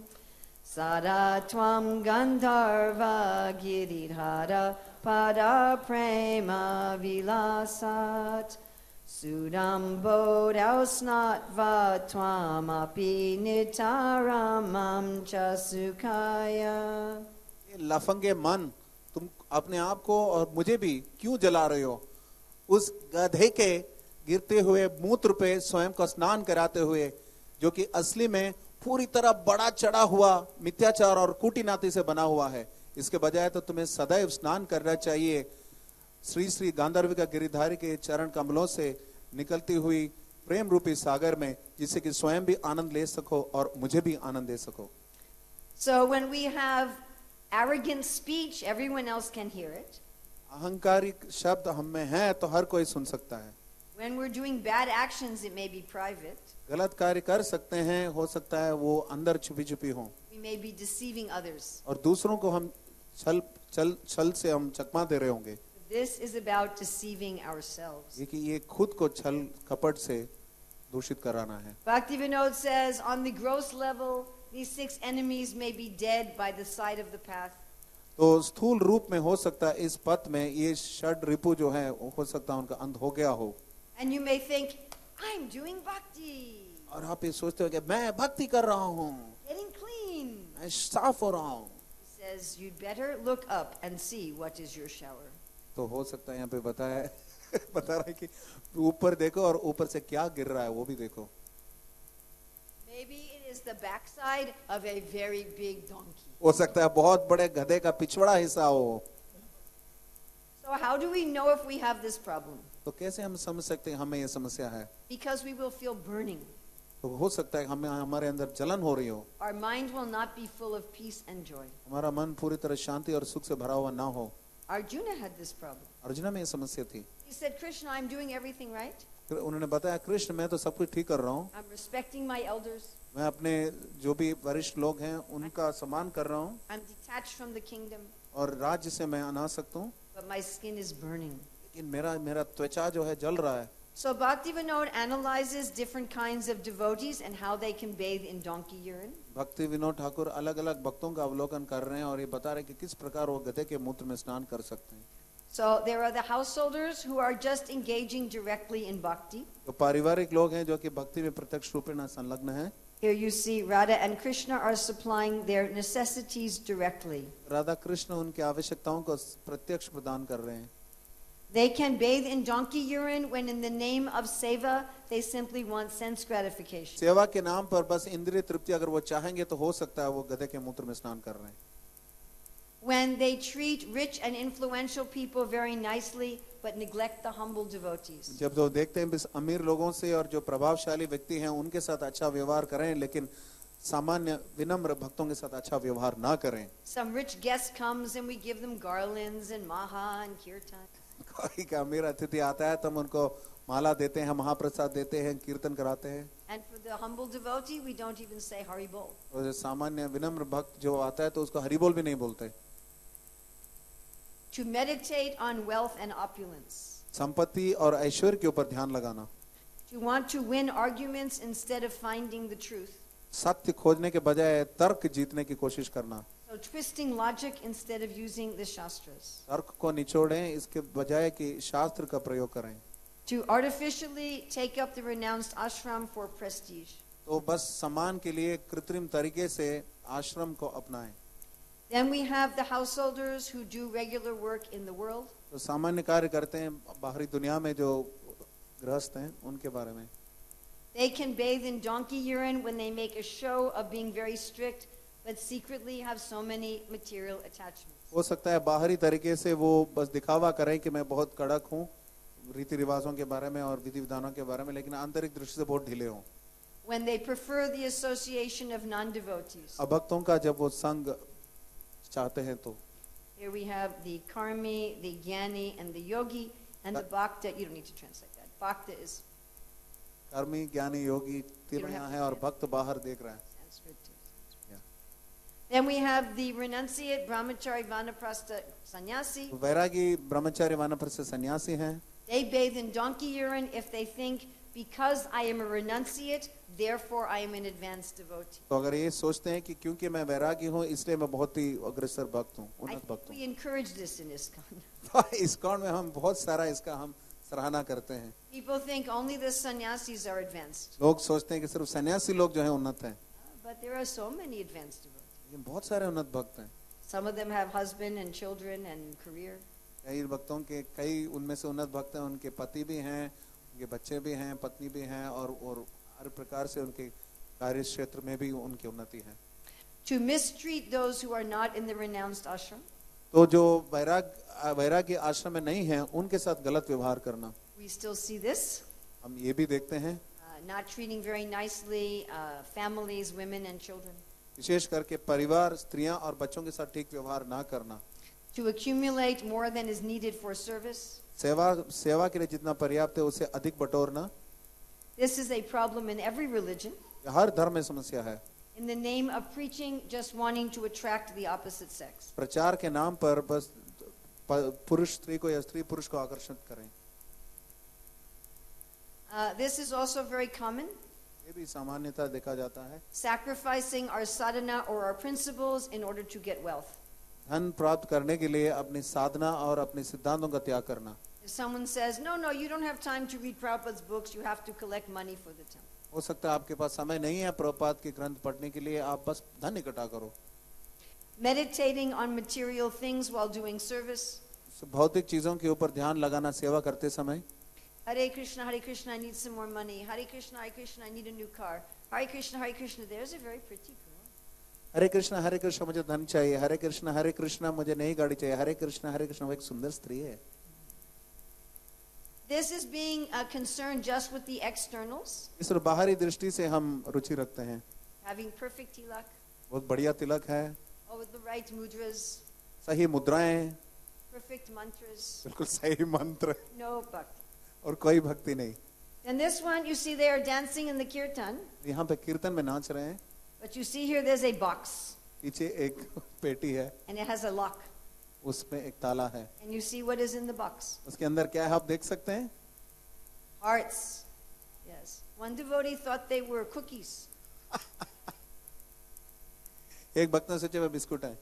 saratvam gandharva giridhara pada prema vilasat Sudam bodhausnatva twam api nitaramam cha sukhaya. ये लफंगे मन, तुम अपने आप को और मुझे भी क्यों जला रहे हो? उस गधे के गिरते हुए मूत्र पे स्वयं को स्नान कराते हुए, जो कि असली में पूरी तरह बड़ा चढ़ा हुआ मिथ्याचार और कूटीनाती से बना हुआ है, इसके बजाय तो तुम्हें सदैव स्नान करना चाहिए श्री श्री गांधर्व का गिरिधारी के चरण कमलों से निकलती हुई प्रेम रूपी सागर में, जिससे कि स्वयं भी आनंद ले सको और मुझे भी आनंद दे सको। So when we have arrogant speech, everyone else can hear it. अहंकारिक शब्द हम में है तो हर कोई सुन सकता है। When we're doing bad actions, it may be private. गलत कार्य कर सकते हैं, हो सकता है वो अंदर छुपी छुपी हो, We may be deceiving others. और दूसरों को हम छल से हम चकमा दे रहे होंगे। This is about deceiving ourselves. ये कि ये खुद को छल कपट से दूषित कराना है। Bhaktivinoda says, on the gross level, these 6 enemies may be dead by the side of the path. तो स्थूल रूप में हो सकता है इस पथ में ये षड रिपु जो है हो सकता है उनका अंत हो गया हो। And you may think, I'm doing bhakti, और आप ये सोचते हो कि मैं भक्ति कर रहा हूँ, getting clean. मैं साफ हो रहा हूँ। He says, you'd better look up and see what is your shower. तो हो सकता है यहाँ पे बता रहा है कि ऊपर देखो और ऊपर से क्या गिर रहा है वो भी देखो। Maybe it is the backside of a very big donkey. हो सकता है बहुत बड़े गधे का पिछवाड़ा हिस्सा हो। So how do we know if we have this problem? तो कैसे हम समझ सकते हैं हमें ये समस्या है? Because we will feel burning. तो हो सकता है हमें हमारे अंदर जलन हो रही हो, Our mind will not be full of peace and joy. हमारा मन पूरी तरह शांति और सुख से भरा हुआ ना हो। Arjuna had this problem. Arjun में ये समस्या थी। He said, Krishna, I'm doing everything right. फिर उन्होंने बताया, कृष्ण मैं तो सब कुछ ठीक कर रहा हूँ, I'm respecting my elders. मैं अपने जो भी वरिष्ठ लोग हैं उनका सम्मान कर रहा हूँ I'm detached from the kingdom, और राज्य से मैं अनासक्त हूँ, but my skin is burning. लेकिन मेरा त्वचा जो है जल रहा है। So Bhaktivinoda analyzes different kinds of devotees and how they can bathe in donkey urine. भक्ति विनोद ठाकुर अलग अलग भक्तों का अवलोकन कर रहे हैं और ये बता रहे हैं कि किस प्रकार वो गधे के मूत्र में स्नान कर सकते हैं। So there are the householders who are just engaging directly in bhakti. तो पारिवारिक लोग हैं जो कि भक्ति में प्रत्यक्ष रूप में संलग्न हैं। Here you see Radha and Krishna are supplying their necessities directly. Radha Krishna उनकी आवश्यकताओं को प्रत्यक्ष प्रदान कर रहे हैं। They can bathe in donkey urine when in the name of seva they simply want sense gratification. सेवा के नाम पर बस इंद्रिय तृप्ति अगर वो चाहेंगे तो हो सकता है वो गधे के मूत्र में स्नान कर रहे हैं। When they treat rich and influential people very nicely but neglect the humble devotees. जब वो देखते हैं बस अमीर लोगों से और जो प्रभावशाली व्यक्ति हैं उनके साथ अच्छा व्यवहार करें, लेकिन सामान्य विनम्र भक्तों के साथ अच्छा व्यवहार ना करें। Some rich guest comes and we give them garlands and maha and kirtan. कोई का अमीर अतिथि आता है तो हम उनको माला देते हैं, महाप्रसाद देते हैं, कीर्तन कराते हैं। And for the humble devotee we don't even say hari bol. और जो सामान्य विनम्र भक्त जो आता है तो उसको हरि बोल भी नहीं बोलते। To meditate on wealth and opulence. संपत्ति और ऐश्वर्य के ऊपर ध्यान लगाना। To want to win arguments instead of finding the truth. सत्य खोजने के बजाय तर्क जीतने की कोशिश करना। So twisting logic instead of using the shastras. तर्क को निचोड़ें इसके बजाय कि शास्त्र का प्रयोग करें। To artificially take up the renounced ashram for prestige. तो बस सम्मान के लिए कृत्रिम तरीके से आश्रम को अपनाएं। Then we have the householders who do regular work in the world. तो सामान्य कार्य करते हैं बाहरी दुनिया में जो गृहस्थ हैं उनके बारे में। They can bathe in donkey urine when they make a show of being very strict, but secretly have so many material attachments. हो सकता है बाहरी तरीके से वो बस दिखावा करें कि मैं बहुत कड़क हूँ रीति रिवाजों के बारे में और विधि विधानों के बारे में, लेकिन आंतरिक दृष्टि से बहुत ढीले हों। When they prefer the association of non-devotees. अभक्तों का जब वो संग चाहते हैं तो। Here we have the karmi, the jnani, and the yogi, and the bhakta. You don't need to translate that. Bhakta is कर्मी ज्ञानी योगी तीनों यहाँ हैं और भक्त बाहर देख रहे हैं। Sanskrit too. Yeah. Then we have the renunciate, brahmachari, vanaprastha, sannyasi. वैरागी ब्रह्मचारी वानप्रस्थ सन्यासी हैं। They bathe in donkey urine if they think, because I am a renunciate, therefore I am an advanced devotee. तो अगर ये सोचते हैं कि क्योंकि मैं वैरागी हूँ इसलिए मैं बहुत ही अग्रसर भक्त हूँ, I उन्नत think भक्त हूँ। we encourage this in ISKCON. तो इस्कॉन में हम बहुत सारा इसका हम सराहना करते हैं। People think only the sannyasis are advanced. लोग सोचते हैं कि सिर्फ सन्यासी लोग जो हैं उन्नत हैं, But there are so many advanced devotees. लेकिन बहुत सारे उन्नत भक्त हैं। Some of them have husband and children and career. कई भक्तों के कई उनमें से उन्नत भक्त हैं, उनके पति भी हैं, उनके बच्चे भी हैं, पत्नी भी हैं, और हर प्रकार से उनके कार्य क्षेत्र में भी उनकी उन्नति है। To mistreat those who are not in the renounced ashram. तो जो वैराग्य आश्रम में नहीं है उनके साथ गलत व्यवहार करना, We still see this. हम ये भी देखते हैं। Not treating very nicely families, women and children. विशेष करके परिवार, स्त्रियां और बच्चों के साथ ठीक व्यवहार ना करना। To accumulate more than is needed for service. सेवा के लिए जितना पर्याप्त है उसे अधिक बटोरना। This is a problem in every religion. हर धर्म में समस्या है। In the name of preaching, just wanting to attract the opposite sex. प्रचार के नाम पर बस पुरुष स्त्री को या स्त्री पुरुष को आकर्षित करें। This is also very common. ये भी सामान्यतः देखा जाता है। Sacrificing our sadhana or our principles in order to get wealth. धन प्राप्त करने के लिए अपनी साधना और अपने सिद्धांतों का त्याग करना। If someone says, no, you don't have time to read Prabhupada's books, you have to collect money for the temple. हो सकता है आपके पास समय नहीं है प्रभुपाद के ग्रंथ पढ़ने के लिए, आप बस धन इकट्ठा करो। Meditating on material things while doing service. भौतिक चीजों के ऊपर ध्यान लगाना सेवा करते समय। Hare Krishna, I need some more money. Hare Krishna, I need a new car. Hare Krishna, there's a very pretty girl. हरे कृष्णा मुझे धन चाहिए। हरे कृष्णा मुझे नई गाड़ी चाहिए। हरे कृष्णा वो एक सुंदर स्त्री है। This is being concerned just with the externals. इस बाहरी दृष्टि से हम रुचि रखते हैं। Having perfect tilak. बहुत बढ़िया तिलक है। Oh, with the right mudras. सही मुद्राएं। Perfect mantras. बिल्कुल सही मंत्र। No bhakti. और कोई भक्ति नहीं। And this one, you see they are dancing in the kirtan. यहाँ पे कीर्तन में नाच रहे हैं। But you see here there's a box. पीछे एक पेटी है। And it has a lock. उसमें एक ताला है। And you see what is in the box. उसके अंदर क्या है आप देख सकते हैं? Hearts. Yes. One devotee thought they were cookies. एक भक्त ने सोचा वह बिस्कुट है।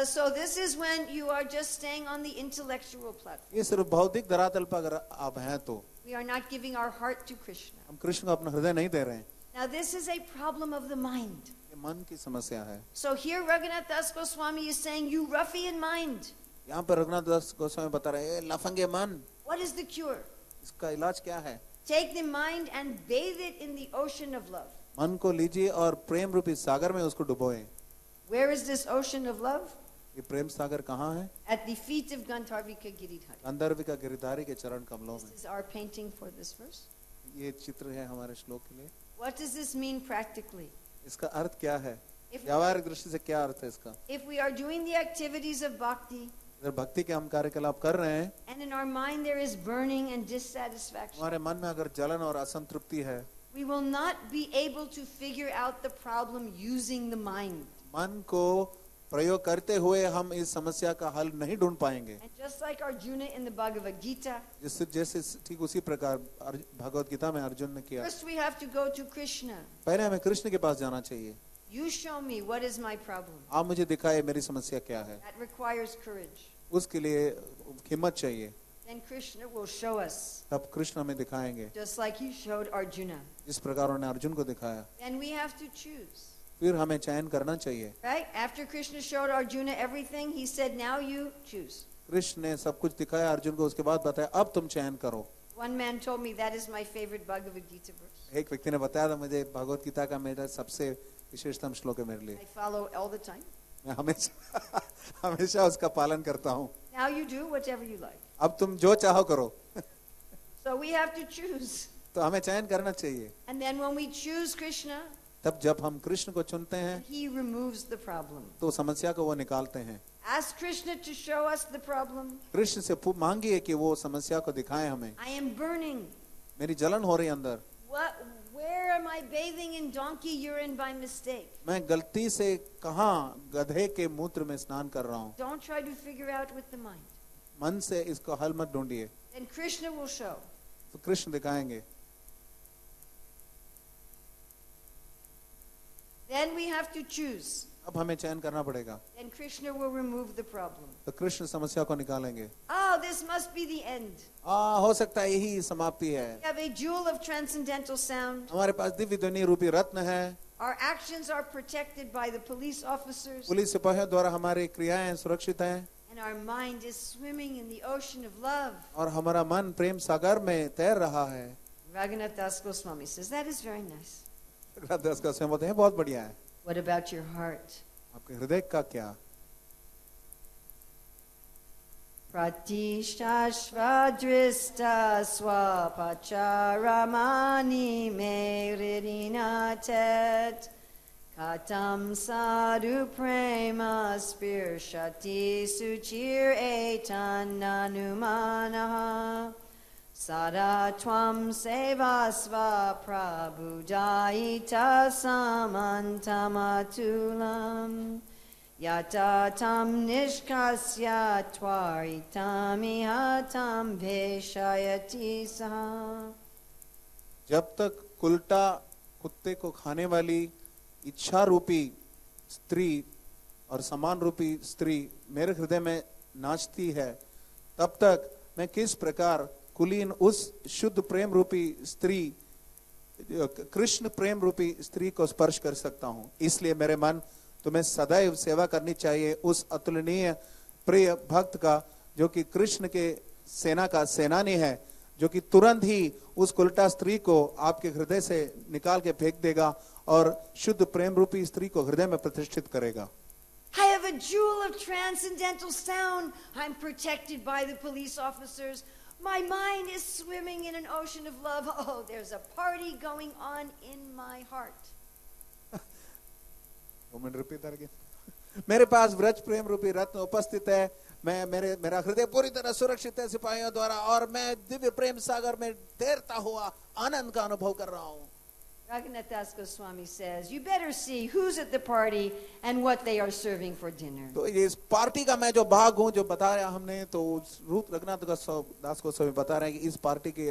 So this is when you are just staying on the intellectual platform. ये सिर्फ भौतिक धरातल पर अगर आप हैं तो We are not giving our heart to Krishna. हम कृष्ण को अपना हृदय नहीं दे रहे हैं। Now this is a problem of the mind. ये मन की समस्या है। So here Raghunath Das Goswami is saying, you ruffian mind. यहाँ पर रघुनाथ दास गोस्वामी बता रहे हैं, लफंगे मन, What is the cure? इसका इलाज क्या है? Take the mind and bathe it in the ocean of love. मन को लीजिए और प्रेम रूपी सागर में उसको डुबोएं। Where is this ocean of love? ये प्रेम सागर कहाँ है? At the feet of Gandharvika Giridhari. गंधर्विका Girdhari के चरण कमलों में। This is our painting for this verse. ये चित्र है हमारे श्लोक के लिए। What does this mean practically? इसका अर्थ क्या है? If, व्यावहारिक दृष्टि से क्या अर्थ है इसका? if we are doing the activities of bhakti, अगर भक्ति के हम कार्यकलाप कर रहे हैं, and in our mind there is burning and dissatisfaction, हमारे मन में अगर जलन और असंतृप्ति है, we will not be able to figure out the problem using the mind. मन को प्रयोग करते हुए हम इस समस्या का हल नहीं ढूंढ पाएंगे। And just like Arjuna in the Bhagavad Gita, जैसे ठीक उसी प्रकार भगवत गीता में अर्जुन ने किया। first we have to go to Krishna. पहले हमें कृष्ण के पास जाना चाहिए। You show me what is my problem. आप मुझे दिखाए मेरी समस्या क्या है। That requires courage. उसके लिए हिम्मत चाहिए। Then Krishna will show us, तब कृष्ण हमें दिखाएंगे, just like he showed Arjuna. जिस प्रकार उन्होंने अर्जुन को दिखाया। Then we have to choose. फिर हमें चयन करना चाहिए। Right? After Krishna showed Arjuna everything, he said, now you choose. Krishna ने सब कुछ दिखाया अर्जुन को, उसके बाद बताया अब तुम चयन करो। One man told me that is my favorite Bhagavad Gita verse. एक व्यक्ति ने बताया था मुझे भगवत गीता का मेरा सबसे विशेषतम श्लोक है मेरे लिए। I follow all the time. मैं हमेशा उसका पालन करता हूँ। Now you do whatever you like. अब तुम जो चाहो करो। So we have to choose. तो हमें चयन करना चाहिए। And then when we choose Krishna, तब जब हम कृष्ण को चुनते हैं he removes the problem. तो समस्या को वो निकालते हैं। Ask Krishna to show us the problem. Krishna से मांगिए कि वो समस्या को दिखाए हमें। I am burning. मेरी जलन हो रही है अंदर। Where am I bathing in donkey urine by mistake? मैं गलती से कहाँ गधे के मूत्र में स्नान कर रहा हूँ। Don't try to figure out with the mind. मन से इसको हल मत ढूंढिए। Then Krishna will show. तो कृष्ण दिखाएंगे। Then we have to choose. अब हमें चयन करना पड़ेगा। Then Krishna will remove the problem. तो कृष्ण समस्या को निकालेंगे। Oh, this must be the end. हो सकता है यही समाप्ति है। We have a jewel of transcendental sound. हमारे पास दिव्य ध्वनि रूपी रत्न है। Our actions are protected by the police officers, police सिपाहियों द्वारा हमारी क्रियाएं सुरक्षित हैं and our mind is swimming in the ocean of love. और हमारा मन प्रेम सागर में तैर रहा है। Raghunath Das Goswami says, that is very nice. दास का सहमत है, बहुत बढ़िया है। What about your heart? आपके हृदय का क्या? Pratishashvadrista swapacharamani meridinatet katam sadhu prema spirshati suchir etananumanaha sada tvam sevasva prabhudayita samantamatulam Yata tam nishkasya twaritam tam veshayati saha. जब तक उल्टा कुत्ते को खाने वाली इच्छा रूपी स्त्री और समान रूपी स्त्री मेरे हृदय में नाचती है, तब तक मैं किस प्रकार कुलीन उस शुद्ध प्रेम रूपी स्त्री, कृष्ण प्रेम रूपी स्त्री को स्पर्श कर सकता हूं। इसलिए मेरे मन तुम्हें सदैव सेवा करनी चाहिए उस अतुलनीय प्रिय भक्त का, जो कि कृष्ण के सेना का सेनानी है, जो कि तुरंत ही उस उल्टा स्त्री को आपके हृदय से निकाल के फेंक देगा और शुद्ध प्रेम रूपी स्त्री को हृदय में प्रतिष्ठित करेगा। I have a jewel of transcendental sound. I'm protected by the police officers. My mind is swimming in an ocean of love. Oh, there's a party going on in my heart. मेरे पास व्रज प्रेम रूपी रत्न उपस्थित है, मेरा हृदय पूरी तरह सुरक्षित है सिपाहियों द्वारा, और मैं दिव्य प्रेम सागर में तैरता हुआ आनंद का अनुभव कर रहा हूँ। Raghunath Das Goswami says, you better see who's at the party and what they are serving for dinner. तो ये इस पार्टी का मैं जो भाग हूँ, जो बता रहा हमने, तो रूप रघुनाथ दास गोस्वामी बता रहे हैं कि इस पार्टी के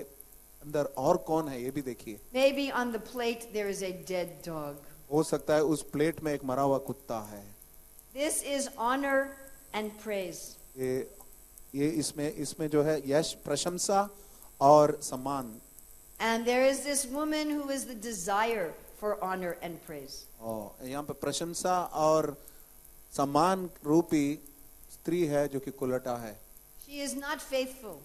अंदर और कौन है, ये भी देखिए। Maybe on the plate there is a dead dog. हो सकता है उस प्लेट में एक मरा हुआ कुत्ता है। This is honor and praise. ये इसमें जो है यश, प्रशंसा और सम्मान। And there is this woman who is the desire for honor and praise. और यहाँ पे प्रशंसा और सम्मान रूपी स्त्री है जो कि कुलटा है। She is not faithful.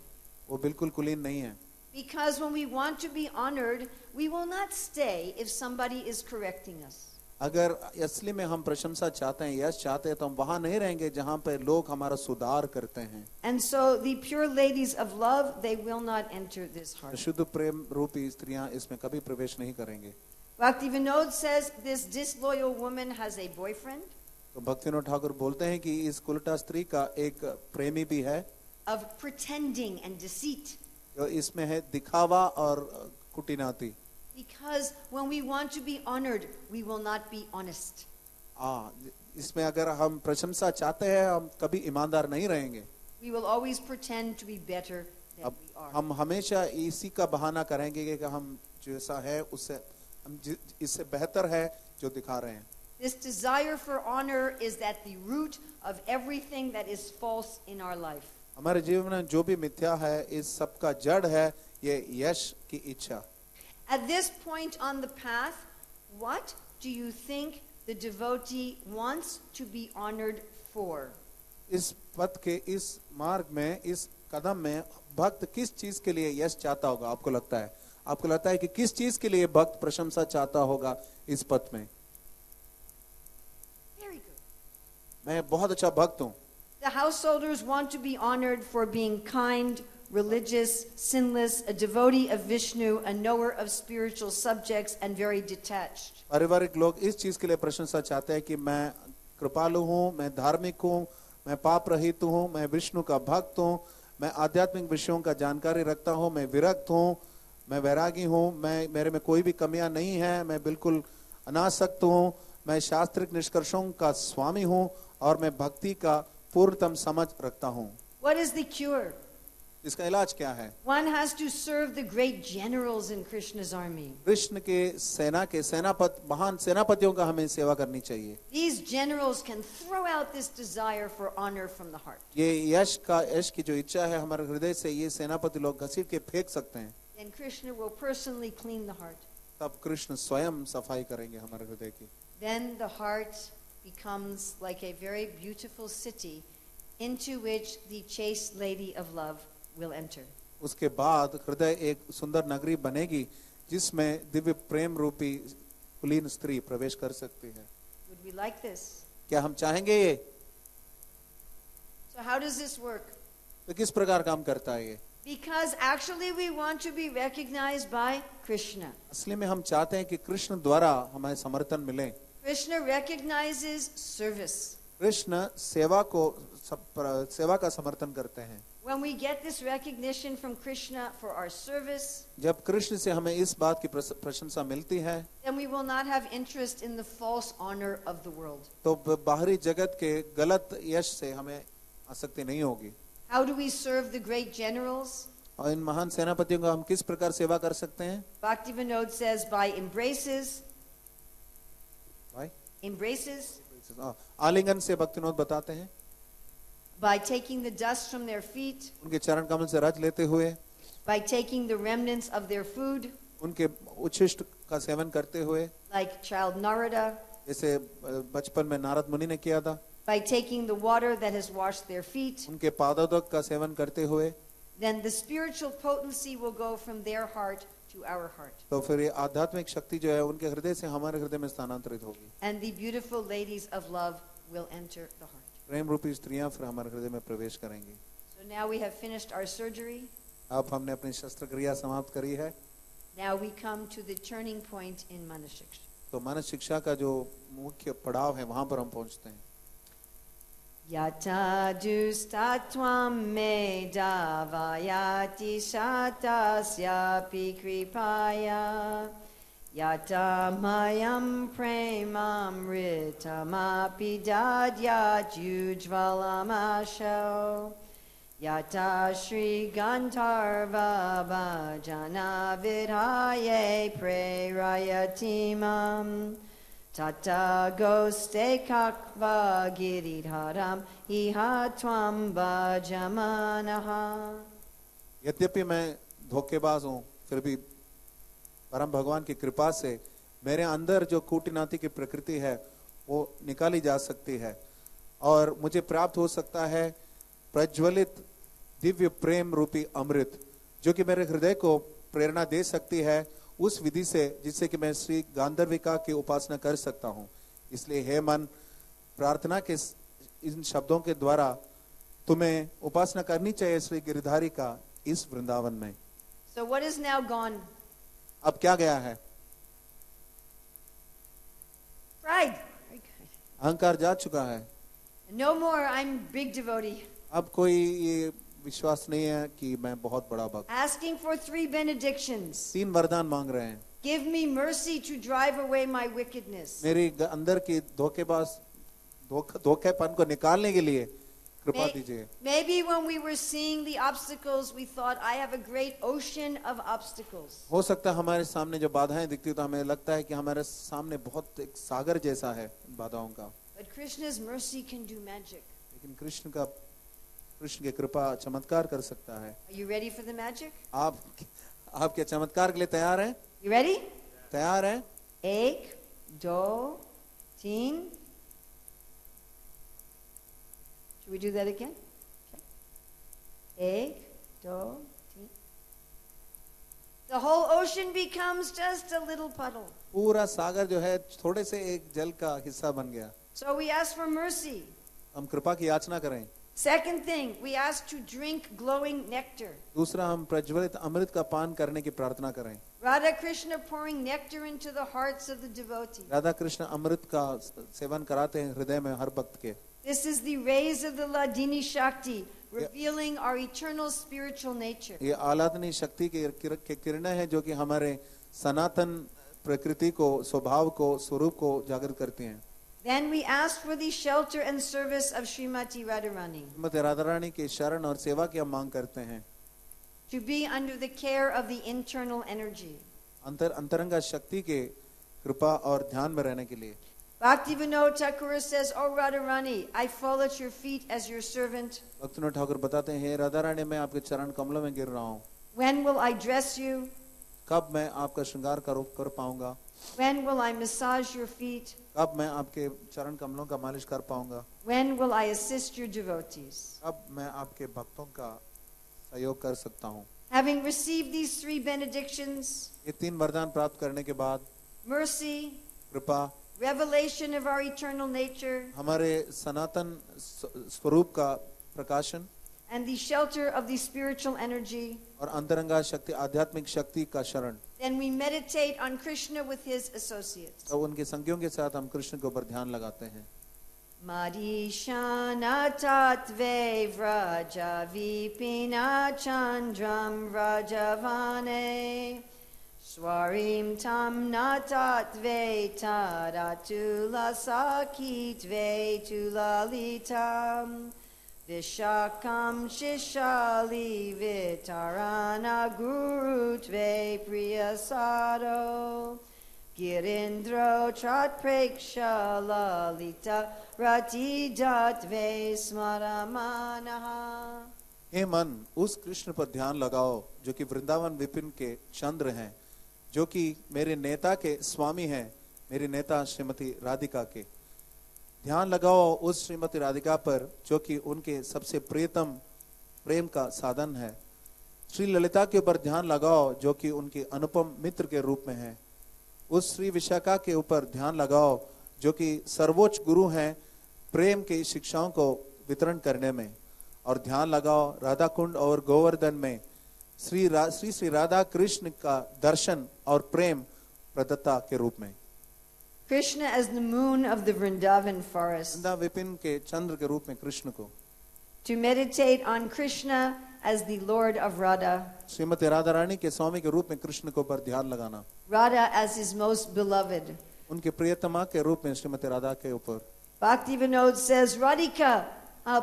वो बिल्कुल कुलीन नहीं है। Because when we want to be honored, we will not stay if somebody is correcting us. अगर असली में हम प्रशंसा चाहते हैं, यश चाहते हैं, तो हम वहां नहीं रहेंगे जहां पे लोग हमारा सुधार करते हैं। And so the pure ladies of love, they will not enter this heart. शुद्ध प्रेम रूपी स्त्रियां इसमें कभी प्रवेश नहीं करेंगे। Bhaktivinoda says this disloyal woman has a boyfriend तो भक्तिविनोद ठाकुर बोलते हैं कि इस कुलटा स्त्री का एक प्रेमी भी है, of pretending and deceit. जो इसमें है दिखावा और कुटिनाती। Because when we want to be honored, we will not be honest. इसमें अगर हम प्रशंसा चाहते हैं, हम कभी ईमानदार नहीं रहेंगे। We will always pretend to be better than we are. हम हमेशा इसी का बहाना करेंगे कि हम जैसा है उससे हम इससे बेहतर है जो दिखा रहे हैं। This desire for honor is at the root of everything that is false in our life. हमारे जीवन में जो भी मिथ्या है, इस सब का जड़ है ये यश की इच्छा। At this point on the path, what do you think the devotee wants to be honored for? इस पथ के इस मार्ग में, इस कदम में भक्त किस चीज के लिए यश चाहता होगा? आपको लगता है? आपको लगता है कि किस चीज के लिए भक्त प्रशंसा चाहता होगा इस पथ में? Very good. मैं बहुत अच्छा भक्त हूँ। The householders want to be honored for being kind, religious, sinless, a devotee of Vishnu, a knower of spiritual subjects, and very detached. पारिवारिक लोग इस चीज के लिए प्रशंसा चाहते हैं कि मैं कृपालु हूँ, मैं धार्मिक हूँ, मैं पाप रहित हूँ, मैं विष्णु का भक्त हूँ, मैं आध्यात्मिक विषयों का जानकारी रखता हूँ, मैं विरक्त हूँ, मैं वैरागी हूँ, मेरे में कोई भी कमियां नहीं है, मैं बिल्कुल अनासक्त हूँ, मैं शास्त्रिक निष्कर्षों का स्वामी हूँ और मैं भक्ति का पूर्णतम समझ रखता हूँ। What is the cure? इसका इलाज क्या है? One has to serve the great generals in Krishna's army. Krishna के सेना के सेनापति, महान सेनापतियों का हमें सेवा करनी चाहिए। These generals can throw out this desire for honor from the heart. ये यश की जो इच्छा है हमारे हृदय से, ये सेनापति लोग घसीट के फेंक सकते हैं। Then Krishna will personally clean the heart. तब कृष्ण स्वयं सफाई करेंगे हमारे हृदय की। Then the heart becomes like a very beautiful city into which the chaste lady of love will enter. उसके बाद हृदय एक सुंदर नगरी बनेगी जिसमें दिव्य प्रेम रूपी कुलीन स्त्री प्रवेश कर सकती है। Would we like this? क्या हम चाहेंगे ये? So how does this work? तो किस प्रकार काम करता है ये? Because actually we want to be recognized by Krishna. असली में हम चाहते हैं कि कृष्ण द्वारा हमें समर्थन मिले। Krishna recognizes service. कृष्ण सेवा का समर्थन करते हैं। When we get this recognition from Krishna for our service, जब कृष्ण से हमें इस बात की प्रशंसा मिलती है, then we will not have interest in the false honor of the world. तो बाहरी जगत के गलत यश से हमें आसक्ति नहीं होगी। How do we serve the great generals? और इन महान सेनापतियों का हम किस प्रकार सेवा कर सकते हैं? Bhaktivinoda says by embraces. भाई Embraces. आलिंगन से भक्तिनोद बताते हैं, By taking the dust from their feet. उनके चरण कमल से रज लेते हुए, By taking the remnants of their food. उनके उच्छिष्ट का सेवन करते हुए, Like child Narada. जैसे बचपन में नारद मुनि ने किया था, By taking the water that has washed their feet. उनके पादोदक का सेवन करते हुए, Then the spiritual potency will go from their heart to our heart. तो फिर ये आध्यात्मिक शक्ति जो है उनके हृदय से हमारे हृदय में स्थानांतरित होगी। And the beautiful ladies of love will enter the heart. प्रेम रूपी स्त्रियां फिर हमारे हृदय में प्रवेश करेंगी। So now we have finished our surgery. अब हमने अपनी शस्त्रक्रिया समाप्त करी है, Now we come to the turning point in Manashiksha. तो मानस शिक्षा का जो मुख्य पड़ाव है वहां पर हम पहुंचते हैं। Yata dustatvam me davayati shatasyapi kripaya Yata mayam premamritamapi dadyat yujvalamasho Yata Shri Gandharva Bhajana Vidhaye Prerayatimam Tata Goste Kakva Giridharam Iha Tvam Bhajamanaha. यद्यपि मैं धोखेबाज हूँ, फिर भी परम भगवान की कृपा से मेरे अंदर जो कूटनीति की प्रकृति है वो निकाली जा सकती है और मुझे प्राप्त हो सकता है प्रज्वलित दिव्य प्रेम रूपी अमृत, जो कि मेरे हृदय को प्रेरणा दे सकती है उस विधि से जिससे कि मैं श्री गांधर्विका की उपासना कर सकता हूँ। इसलिए हे मन, प्रार्थना के इन शब्दों के द्वारा तुम्हें उपासना करनी चाहिए श्री गिरधारी का इस वृंदावन में। So what is now gone? अब क्या गया है? Pride. Very good. अहंकार जा चुका है। No more I'm big devotee. अब कोई ये विश्वास नहीं है कि मैं बहुत बड़ा भक्त। Asking for 3 benedictions. 3 वरदान मांग रहे हैं। Give me mercy to drive away my wickedness. मेरी अंदर की धोखेपन को निकालने के लिए कृपा दीजिए। Maybe when we were seeing the obstacles, we thought, I have a great ocean of obstacles. हो सकता है हमारे सामने जो बाधाएं दिखती तो हमें लगता है कि हमारे सामने बहुत एक सागर जैसा है बाधाओं का। But Krishna's mercy can do magic. लेकिन कृष्ण की कृपा चमत्कार कर सकता है। Are you ready for the magic? आप क्या चमत्कार के लिए तैयार हैं? You ready? तैयार हैं? 1, 2, 3. Should we do that again? Okay. 1, 2, 3. The whole ocean becomes just a little puddle. पूरा सागर जो है थोड़े से एक जल का हिस्सा बन गया। So we ask for mercy. हम कृपा की याचना करें। Second thing, we ask to drink glowing nectar. दूसरा, हम प्रज्वलित अमृत का पान करने की प्रार्थना करें। Radha Krishna pouring nectar into the hearts of the devotee. Radha Krishna अमृत का सेवन कराते हैं हृदय में हर भक्त के। This is the rays of the Ladini Shakti, revealing our eternal spiritual nature. ये आलादनी शक्ति के किरणें हैं जो कि हमारे सनातन प्रकृति को, स्वभाव को, स्वरूप को जागृत करती हैं। Then we ask for the shelter and service of Srimati Radharani. Shrimati Radha Rani के शरण और सेवा की हम मांग करते हैं। To be under the care of the internal energy. अंतरंगा शक्ति के कृपा और ध्यान में रहने के लिए। Bhaktivinoda Thakur says, "Oh Radharani, I fall at your feet as your servant. Bhaktivinod Thakur बताते हैं, हे राधा रानी, मैं आपके चरण कमलों में गिर रहा हूँ। When will I dress you? कब मैं आपका श्रृंगार कर पाऊंगा? When will I massage your feet? कब मैं आपके चरण कमलों का मालिश कर पाऊंगा? When will I assist your devotees? कब मैं आपके भक्तों का सहयोग कर सकता हूँ? Having received these 3 benedictions, ये 3 वरदान प्राप्त करने के बाद mercy, कृपा, revelation of our eternal nature, हमारे सनातन स्वरूप का प्रकाशन and the shelter of the spiritual energy, और अंतरंगा शक्ति, आध्यात्मिक शक्ति का शरण, then we meditate on Krishna with his associates. तो उनके संगियों के साथ हम कृष्ण के ऊपर ध्यान लगाते हैं। Madhishana tatve vraja vipina chandram vrajavane swarim tam natatve tadatula sakitve tulalitam vishakam shishali vitarana gurutve priyasado Girindro chat preksha lalita rati datve smaramanaha. हे मन, उस कृष्ण पर ध्यान लगाओ जो कि वृंदावन विपिन के चंद्र हैं, जो कि मेरे नेता के स्वामी हैं, मेरी नेता श्रीमती राधिका के। ध्यान लगाओ उस श्रीमती राधिका पर जो कि उनके सबसे प्रियतम प्रेम का साधन है। श्री ललिता के ऊपर ध्यान लगाओ जो कि उनके अनुपम मित्र के रूप में है। उस श्री विशाखा के ऊपर ध्यान लगाओ जो कि सर्वोच्च गुरु हैं प्रेम की शिक्षाओं को वितरण करने में। और ध्यान लगाओ राधा कुंड और गोवर्धन में श्री राधा कृष्ण का दर्शन और प्रेम प्रदत्ता के रूप में। Krishna as the moon of the Vrindavan forest. वृंदा विपिन के चंद्र के रूप में कृष्ण को। To meditate on Krishna as the Lord of Radha. Shrimati Radha Rani के स्वामी के रूप में कृष्ण को पर ध्यान लगाना। Radha as his most beloved. उनके प्रियतमा के रूप में श्रीमती राधा के ऊपर। Bhakti Vinod says, Radhika,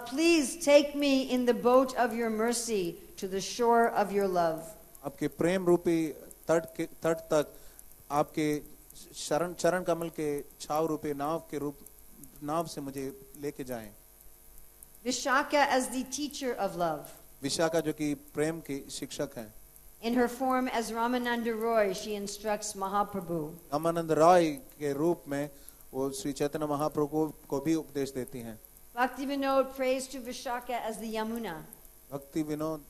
please take me in the boat of your mercy to the shore of your love. आपके प्रेम रूपी तट तक आपके चरण कमल के छाव रूपी नाव से मुझे लेके जाएं। Vishaka as the teacher of love. Vishakha जो कि प्रेम की शिक्षक हैं। In her form as Ramananda Roy, she instructs Mahaprabhu. Ramanand Roy के रूप में वो श्री चैतन्य महाप्रभु को भी उपदेश देती हैं। Bhakti Vinod prays to Vishaka as the Yamuna. भक्ति Vinod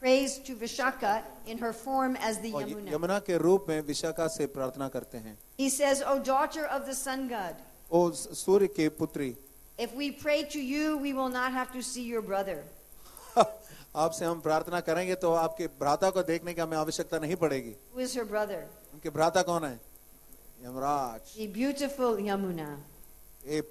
Prays to Vishaka in her form as the Yamuna. Yamuna के रूप में विशाखा से प्रार्थना करते हैं। He says, O daughter of the sun god, ओ सूर्य के पुत्री, if we pray to you, we will not have to see your brother. आपसे हम प्रार्थना करेंगे तो आपके भ्राता को देखने की हमें आवश्यकता नहीं पड़ेगी। Who is her brother? उनके भ्राता कौन है? यमराज। The beautiful Yamuna. ए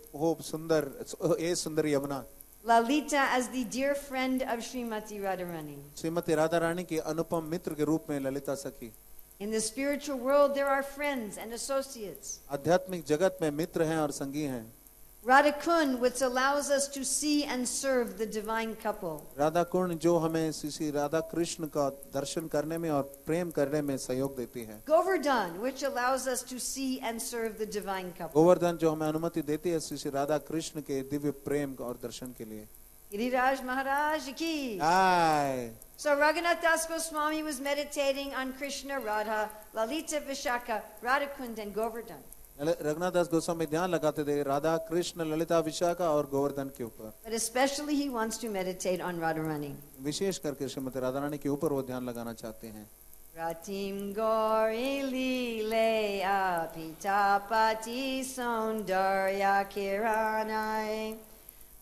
सुंदर Yamuna. Lalita as the dear friend of Srimati Radharani. Shrimati Radha Rani के अनुपम मित्र के रूप में ललिता सखी। In the spiritual world, there are friends and associates. आध्यात्मिक जगत में मित्र हैं और संगी हैं। Radha Kund, which allows us to see and serve the divine couple. Radha Kund जो हमें श्री राधा कृष्ण का दर्शन करने में और प्रेम करने में सहयोग देती है। Govardhan, which allows us to see and serve the divine couple. Govardhan जो हमें अनुमति देती है श्री राधा कृष्ण के दिव्य प्रेम और दर्शन के लिए। Giriraj Maharaj ki. I. So Raghunath Das Goswami was meditating on Krishna, Radha, Lalita, Vishaka, Radha Kund and Govardhan. Raghunath दास गोस्वामी ध्यान लगाते थे राधा कृष्ण ललिता विशाखा और गोवर्धन के ऊपर। But especially he wants to meditate on Radharani. विशेष करके श्रीमती राधा रानी के ऊपर वो ध्यान लगाना चाहते हैं। Ratim Gauri Lile Apitapati Saundarya Kiranai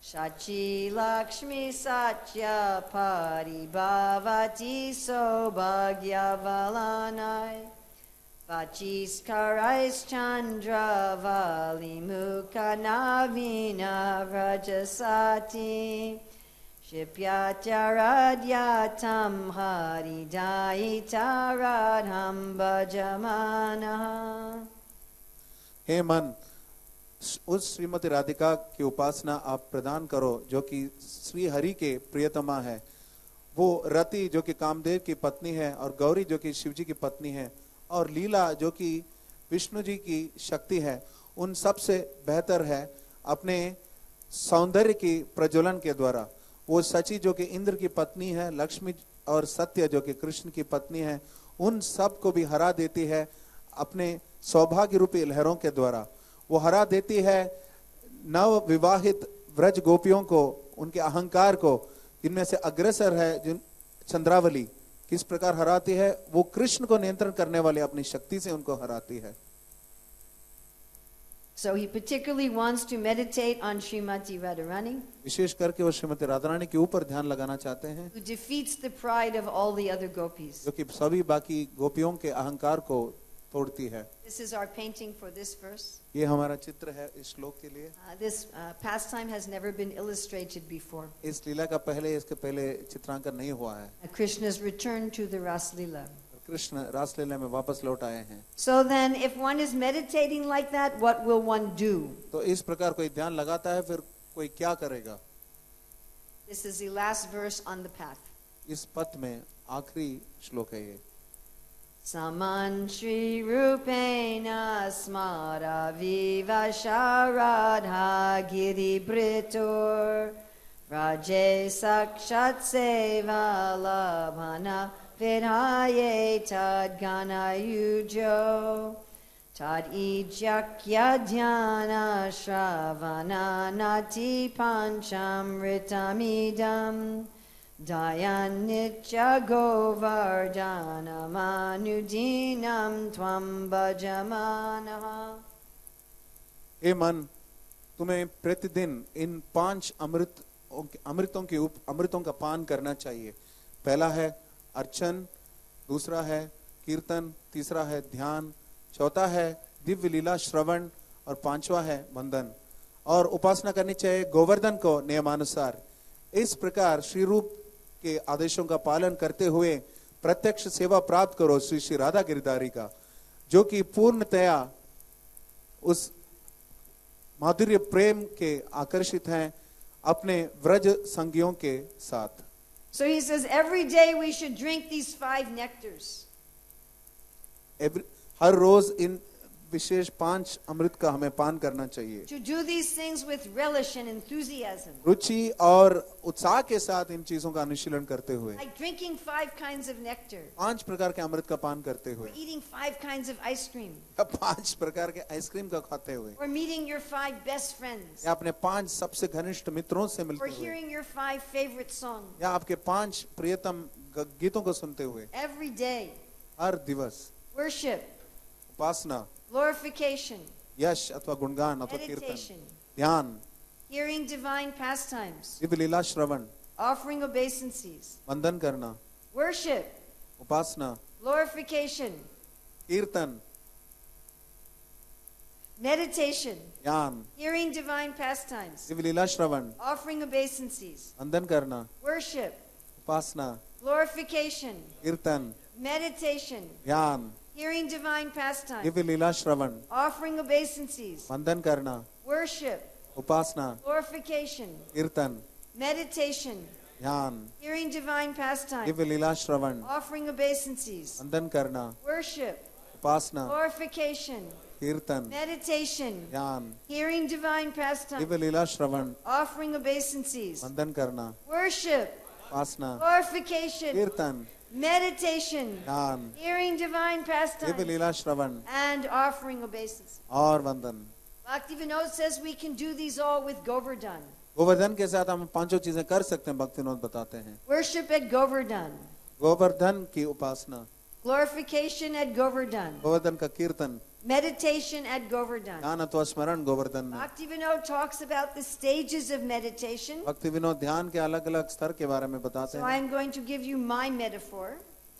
Shachi Lakshmi Satya Paribhavati Sobhagya Valanai Vachis Karais Chandra Vali Mukha Navina Vrajasati Shipyataradyatam Haridayitaradham Bhajamana. हे मन, उस श्रीमती राधिका की उपासना आप प्रदान करो जो कि श्री हरि के प्रियतमा है। वो रति जो कि कामदेव की पत्नी है और गौरी जो कि शिव जी की पत्नी है और लीला जो कि विष्णु जी की शक्ति है, उन सबसे बेहतर है अपने सौंदर्य की प्रज्वलन के द्वारा। वो सची जो कि इंद्र की पत्नी है, लक्ष्मी और सत्य जो कि कृष्ण की पत्नी है, उन सब को भी हरा देती है अपने सौभाग्य रूपी लहरों के द्वारा। वो हरा देती है नव विवाहित व्रज गोपियों को, उनके अहंकार को, जिनमें से अग्रसर है जिन चंद्रावली। किस प्रकार हराती है? वो कृष्ण को नियंत्रण करने वाले अपनी शक्ति से उनको हराती है। So he particularly wants to meditate on Srimati Radharani, विशेष करके वो श्रीमती राधारानी के ऊपर ध्यान लगाना चाहते हैं, who defeats the pride of all the other gopis. जो कि सभी बाकी गोपियों के अहंकार को तोड़ती है। This is our painting for this verse. ये हमारा चित्र है इस श्लोक के लिए। This pastime has never been illustrated before. इस लीला का पहले, इसके पहले चित्रांकन नहीं हुआ है। Krishna's return to the Ras Leela. Krishna रासलीला में वापस लौट आए हैं। So then, if one is meditating like that, what will one do? तो इस प्रकार कोई ध्यान लगाता है, फिर कोई क्या करेगा? This is the last verse on the path. इस पथ में आखिरी श्लोक है ये। Saman Shri Rupena Smara Viva Sharadha Giri Britur Raje Sakshat Seva Labhana Vidhaye Tad Gana Yujo Tad Ijakya Dhyana Shravana Nati Pancham Ritamidam Dayan Nitya Govardhana Manudinam Tvam Bhajamanaha. हे मन, तुम्हें प्रतिदिन इन 5 अमृतों का पान करना चाहिए। पहला है अर्चन, दूसरा है कीर्तन, तीसरा है ध्यान, चौथा है दिव्य लीला श्रवण और 5वां है वंदन। और उपासना करनी चाहिए गोवर्धन को नियमानुसार। इस प्रकार श्री रूप के आदेशों का पालन करते हुए प्रत्यक्ष सेवा प्राप्त करो श्री श्री राधा गिरधारी का, जो कि पूर्णतया उस माधुर्य प्रेम के आकर्षित हैं अपने व्रज संगियों के साथ। So he says every day we should drink these 5 nectars. हर रोज इन विशेष 5 अमृत का हमें पान करना चाहिए। To do these things with relish and enthusiasm. रुचि और उत्साह के साथ इन चीजों का अनुशीलन करते हुए, Like drinking 5 kinds of nectar. 5 प्रकार के अमृत का पान करते हुए, Or eating 5 kinds of ice cream. या 5 प्रकार के आइसक्रीम का खाते हुए, Or meeting your 5 best friends. या अपने 5 सबसे घनिष्ठ मित्रों से Or मिलते हुए, hearing your 5 favorite songs. या आपके 5 प्रियतम गीतों को सुनते हुए। Every day. हर दिवस Worship. उपासना, Glorification. यश अथवा गुणगान अथवा कीर्तन, Meditation. ध्यान, Hearing divine pastimes. दिव्य लीला श्रवण, Offering obeisances. वंदन करना, Worship. उपासना, Glorification. कीर्तन, Meditation. ज्ञान, Hearing divine pastimes. दिव्य लीला श्रवण, Offering obeisances. वंदन करना, Worship. उपासना, Glorification. कीर्तन, Meditation. ज्ञान, Hearing divine pastimes. दिव्य लीला श्रवण, Offering obeisances. वंदन करना, Worship. उपासना, Glorification. कीर्तन, Meditation. ध्यान, Hearing divine pastimes. दिव्य लीला श्रवण, Offering obeisances. वंदन करना, Worship. उपासना, Glorification. कीर्तन, Meditation. ज्ञान, Hearing divine pastimes. दिव्य लीला श्रवण, Offering obeisances. वंदन करना, Worship. उपासना, Glorification. कीर्तन, Meditation. ज्ञान, Hearing divine Divya pastimes. Leela Shravan And offering obeisances. और वंदन। Bhakti Vinod says we can do these all with Govardhan. Govardhan के साथ हम 5 चीजें कर सकते हैं, भक्ति विनोद बताते हैं। Worship at Govardhan. गोवर्धन की उपासना, Glorification at Govardhan. गोवर्धन का कीर्तन, Meditation at Govardhan. ध्यान अथवा स्मरण गोवर्धन में। Bhakti Vinod talks about the stages of meditation. भक्ति विनोद ध्यान के अलग अलग स्तर के बारे में बताते So हैं। I'm going to give you my metaphor.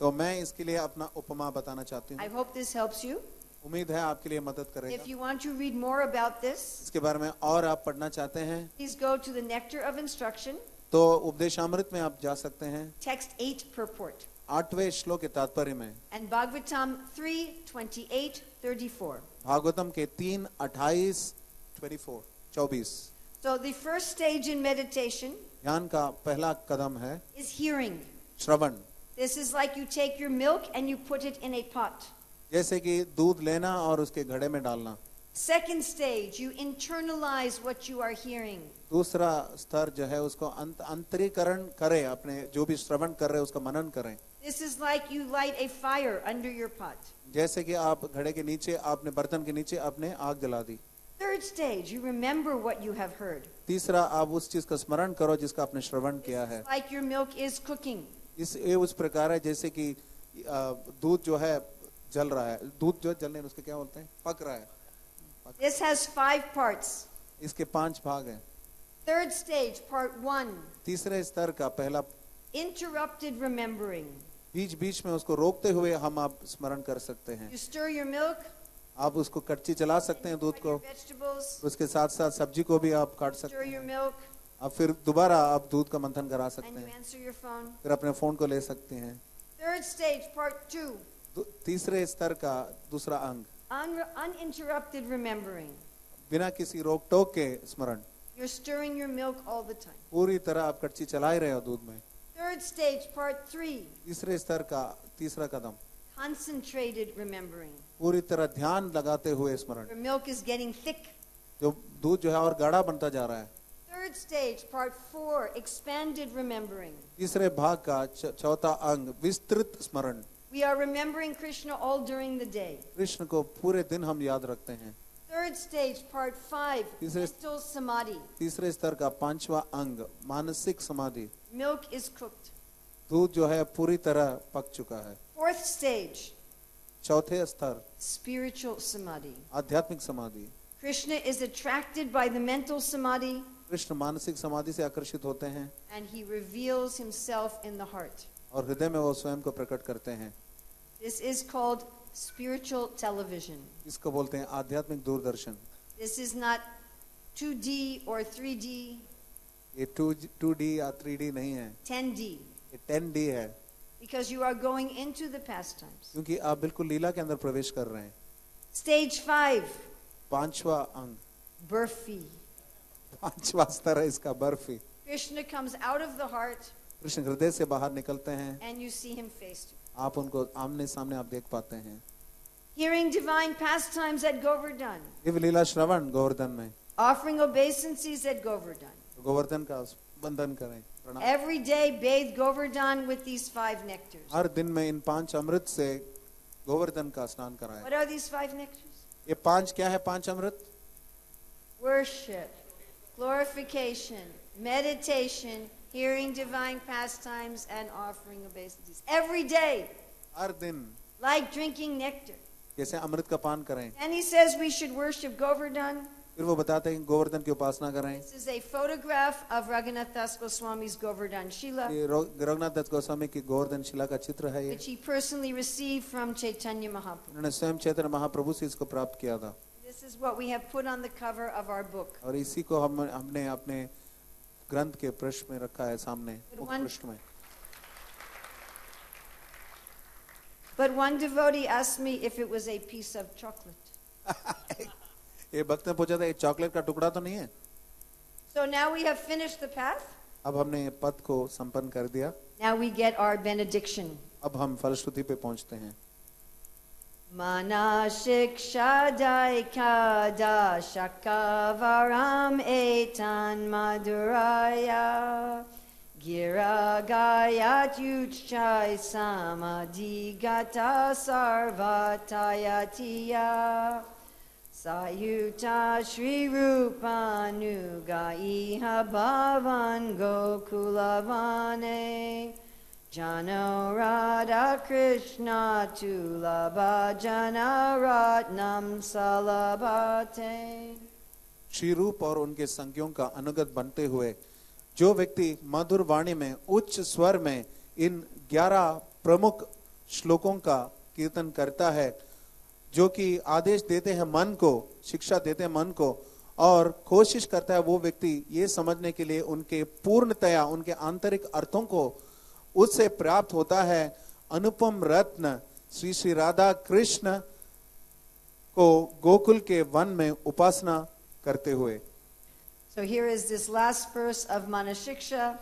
तो मैं इसके लिए अपना उपमा बताना चाहती I हूँ। hope this helps you. उम्मीद है आपके लिए मदद If करेगा। you want to read more about this, इसके बारे में और आप पढ़ना चाहते हैं please go to the Nectar of Instruction, तो उपदेशामृत में आप जा सकते हैं, text 8 purport, 8वें श्लोक के तात्पर्य में, and Bhagavatam 3:28-34. भागवतम के 3:28-24। So the first stage in meditation ध्यान का पहला कदम है is hearing. Shravan. This is like you take your milk and you put it in a pot. जैसे कि दूध लेना और उसके घड़े में डालना। Second stage, you internalize what you are hearing. दूसरा स्तर जो है उसको अंतरीकरण करें, अपने जो भी श्रवण कर रहे हैं उसका मनन करें। This is like you light a fire under your pot. जैसे कि आप घड़े के नीचे, आपने बर्तन के नीचे आपने आग जला दी। Third stage, you remember what you have heard. तीसरा, आप उस चीज का स्मरण करो जिसका आपने श्रवण किया है। Like your milk is cooking. ये उस प्रकार है जैसे कि दूध जो है जल रहा है, दूध जो जलने उसके क्या बोलते हैं, पक रहा है। This has 5 parts. इसके 5 भाग हैं। Third stage, part 1, तीसरे स्तर का पहला, interrupted remembering. बीच बीच में उसको रोकते हुए हम आप स्मरण कर सकते हैं। You stir your milk, आप उसको कच्ची चला सकते हैं दूध cut को, your vegetables, उसके साथ साथ सब्जी को भी आप काट सकते stir your हैं। milk, अब फिर दोबारा आप दूध का मंथन करा सकते and you हैं, answer your phone. फिर अपने फोन को ले सकते हैं। Third stage, part 2, तीसरे स्तर का दूसरा अंग, uninterrupted remembering. बिना किसी रोक टोक के स्मरण। You're stirring your milk all the time. पूरी तरह आप कच्ची चला ही रहे हो दूध में। Third stage, part 3, तीसरे स्तर का तीसरा कदम, concentrated remembering. पूरी तरह ध्यान लगाते हुए स्मरण। Your milk is getting thick. जो दूध जो है और गाढ़ा बनता जा रहा है। Third stage, part 4, expanded remembering. तीसरे भाग का चौथा अंग, विस्तृत स्मरण। We are remembering Krishna all during the day. Krishna को पूरे दिन हम याद रखते हैं। Third stage, part 5, This is- mental samadhi. तीसरे स्तर का 5वां अंग, मानसिक समाधि। Milk is cooked. दूध जो है पूरी तरह पक चुका है। Fourth stage, चौथे स्तर, spiritual samadhi. आध्यात्मिक समाधि। Krishna is attracted by the mental samadhi Krishna मानसिक समाधि से आकर्षित होते हैं and he reveals himself in the heart. और हृदय में वो स्वयं को प्रकट करते हैं। This is called spiritual television. इसको बोलते हैं आध्यात्मिक Doordarshan. This is not 2D or 3D, ये 2D या 3D नहीं है, 10D, ये 10D है, because you are going into the pastimes. क्योंकि आप बिल्कुल लीला के अंदर प्रवेश कर रहे हैं। Stage 5, 5वां अंग, burfi. 5वां स्तर है इसका, barfi. Krishna comes out of the heart Krishna हृदय से बाहर निकलते हैं, and you see him face to face. आप उनको आमने सामने आप देख पाते हैं। Hearing divine pastimes at Govardhan, Divya लीला श्रवण गोवर्धन में, offering obeisances at Govardhan. Govardhan का बंधन करें, प्रणाम। Every day bathe Govardhan with these 5 nectars. हर दिन में इन 5 अमृत से गोवर्धन का स्नान कराएं। What are these 5 nectars? ये 5 क्या है? 5 अमृत, Worship, glorification, meditation, hearing divine pastimes, and offering obeisances. Every day, हर दिन like drinking nectar. जैसे अमृत का पान करें। And he says we should worship Govardhan. फिर वो बताते हैं कि गोवर्धन की उपासना करें। This is a photograph of Raghunath Das Goswami's Govardhan Shila, ये रघुनाथ दत्त गोस्वामी की गोवर्धन शिला का चित्र है। ये which he personally received from Chaitanya Mahaprabhu. उन्होंने स्वयं चैतन्य महाप्रभु से इसको प्राप्त किया था This is what we have put on the cover of our book. और इसी को हमने अपने ग्रंथ के पृष्ठ में रखा है, सामने मुख पृष्ठ में। But one devotee asked me if it was a piece of chocolate. ये भक्त ने पूछा था, ये चॉकलेट का टुकड़ा तो नहीं है? So now we have finished the path. अब हमने पद को संपन्न कर दिया, Now we get our benediction. अब हम फलश्रुति पे पहुंचते हैं। Mana shiksha daikada shakavaram etan madhuraya gira gayat yuchchai samadigata sarvatayatiya sayuta shri rupanuga iha bhavan gokulavane Jano Radha Krishna Tulaba Jana Ratnam Salabate. Shri रूप और उनके संज्ञों का अनुगत बनते हुए जो व्यक्ति मधुर वाणी में उच्च स्वर में इन 11 प्रमुख श्लोकों का कीर्तन करता है, जो कि आदेश देते हैं मन को, शिक्षा देते हैं मन को, और कोशिश करता है वो व्यक्ति ये समझने के लिए उनके पूर्णतया उनके आंतरिक अर्थों को उससे प्राप्त होता है। अनुपम रत्न श्री श्री राधा कृष्ण को गोकुल के वन में उपासना करते हुए। So here is this last verse of Manashiksha.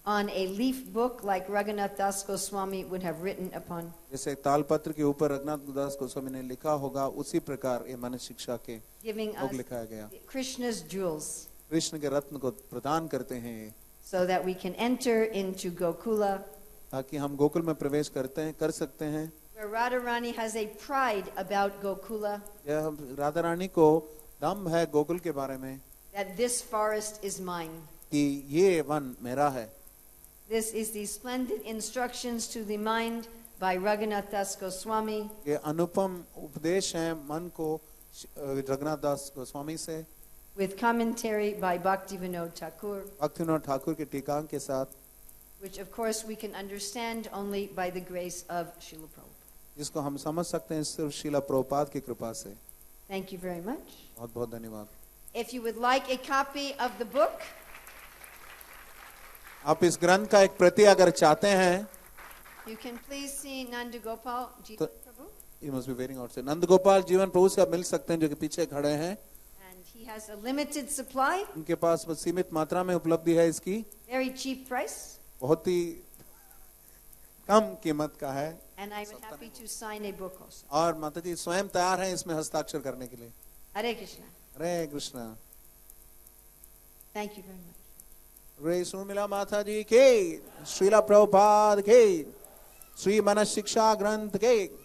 on a leaf book like Raghunath Das Goswami would have written upon. जैसे तालपत्र के ऊपर रघुनाथ दास गोस्वामी ने लिखा होगा, उसी प्रकार ये मन शिक्षा के Giving बुक us लिखा गया। Krishna's jewels कृष्ण के रत्न को प्रदान करते हैं so that we can enter into Gokula, ताकि हम गोकुल में प्रवेश कर सकते हैं। where Radharani has a pride about Gokula, यह राधा रानी को दम है गोकुल के बारे में that this forest is mine. कि ये वन मेरा है। This is the splendid instructions to the mind by Raghunath Das Goswami, ये अनुपम उपदेश है मन को रघुनाथ दास गोस्वामी से, with commentary by Bhaktivinoda Thakur, Bhaktivinod Thakur के टीकांग के साथ, which of course we can understand only by the grace of Srila Prabhupada. जिसको हम समझ सकते हैं सिर्फ शीला प्रभुपाद की कृपा से। Thank you very much. बहुत बहुत धन्यवाद। If you would like a copy of the book, आप इस ग्रंथ का एक प्रति अगर चाहते हैं, you can please see Nanda Gopal Jivan तो- Prabhu, You must be waiting outside. Nand Gopal जीवन प्रभु से आप मिल सकते हैं, जो कि पीछे खड़े हैं। and he has a limited supply, उनके पास बस सीमित मात्रा में उपलब्धि है इसकी, very cheap price, बहुत ही कम कीमत का है। and I'm happy to sign a book also. और माता जी स्वयं तैयार हैं इसमें हस्ताक्षर करने के लिए। Hare Krishna. Hare Krishna. Thank you very much. रे सुमिला माता जी के, श्रीला प्रभुपाद के, श्री मन शिक्षा ग्रंथ के।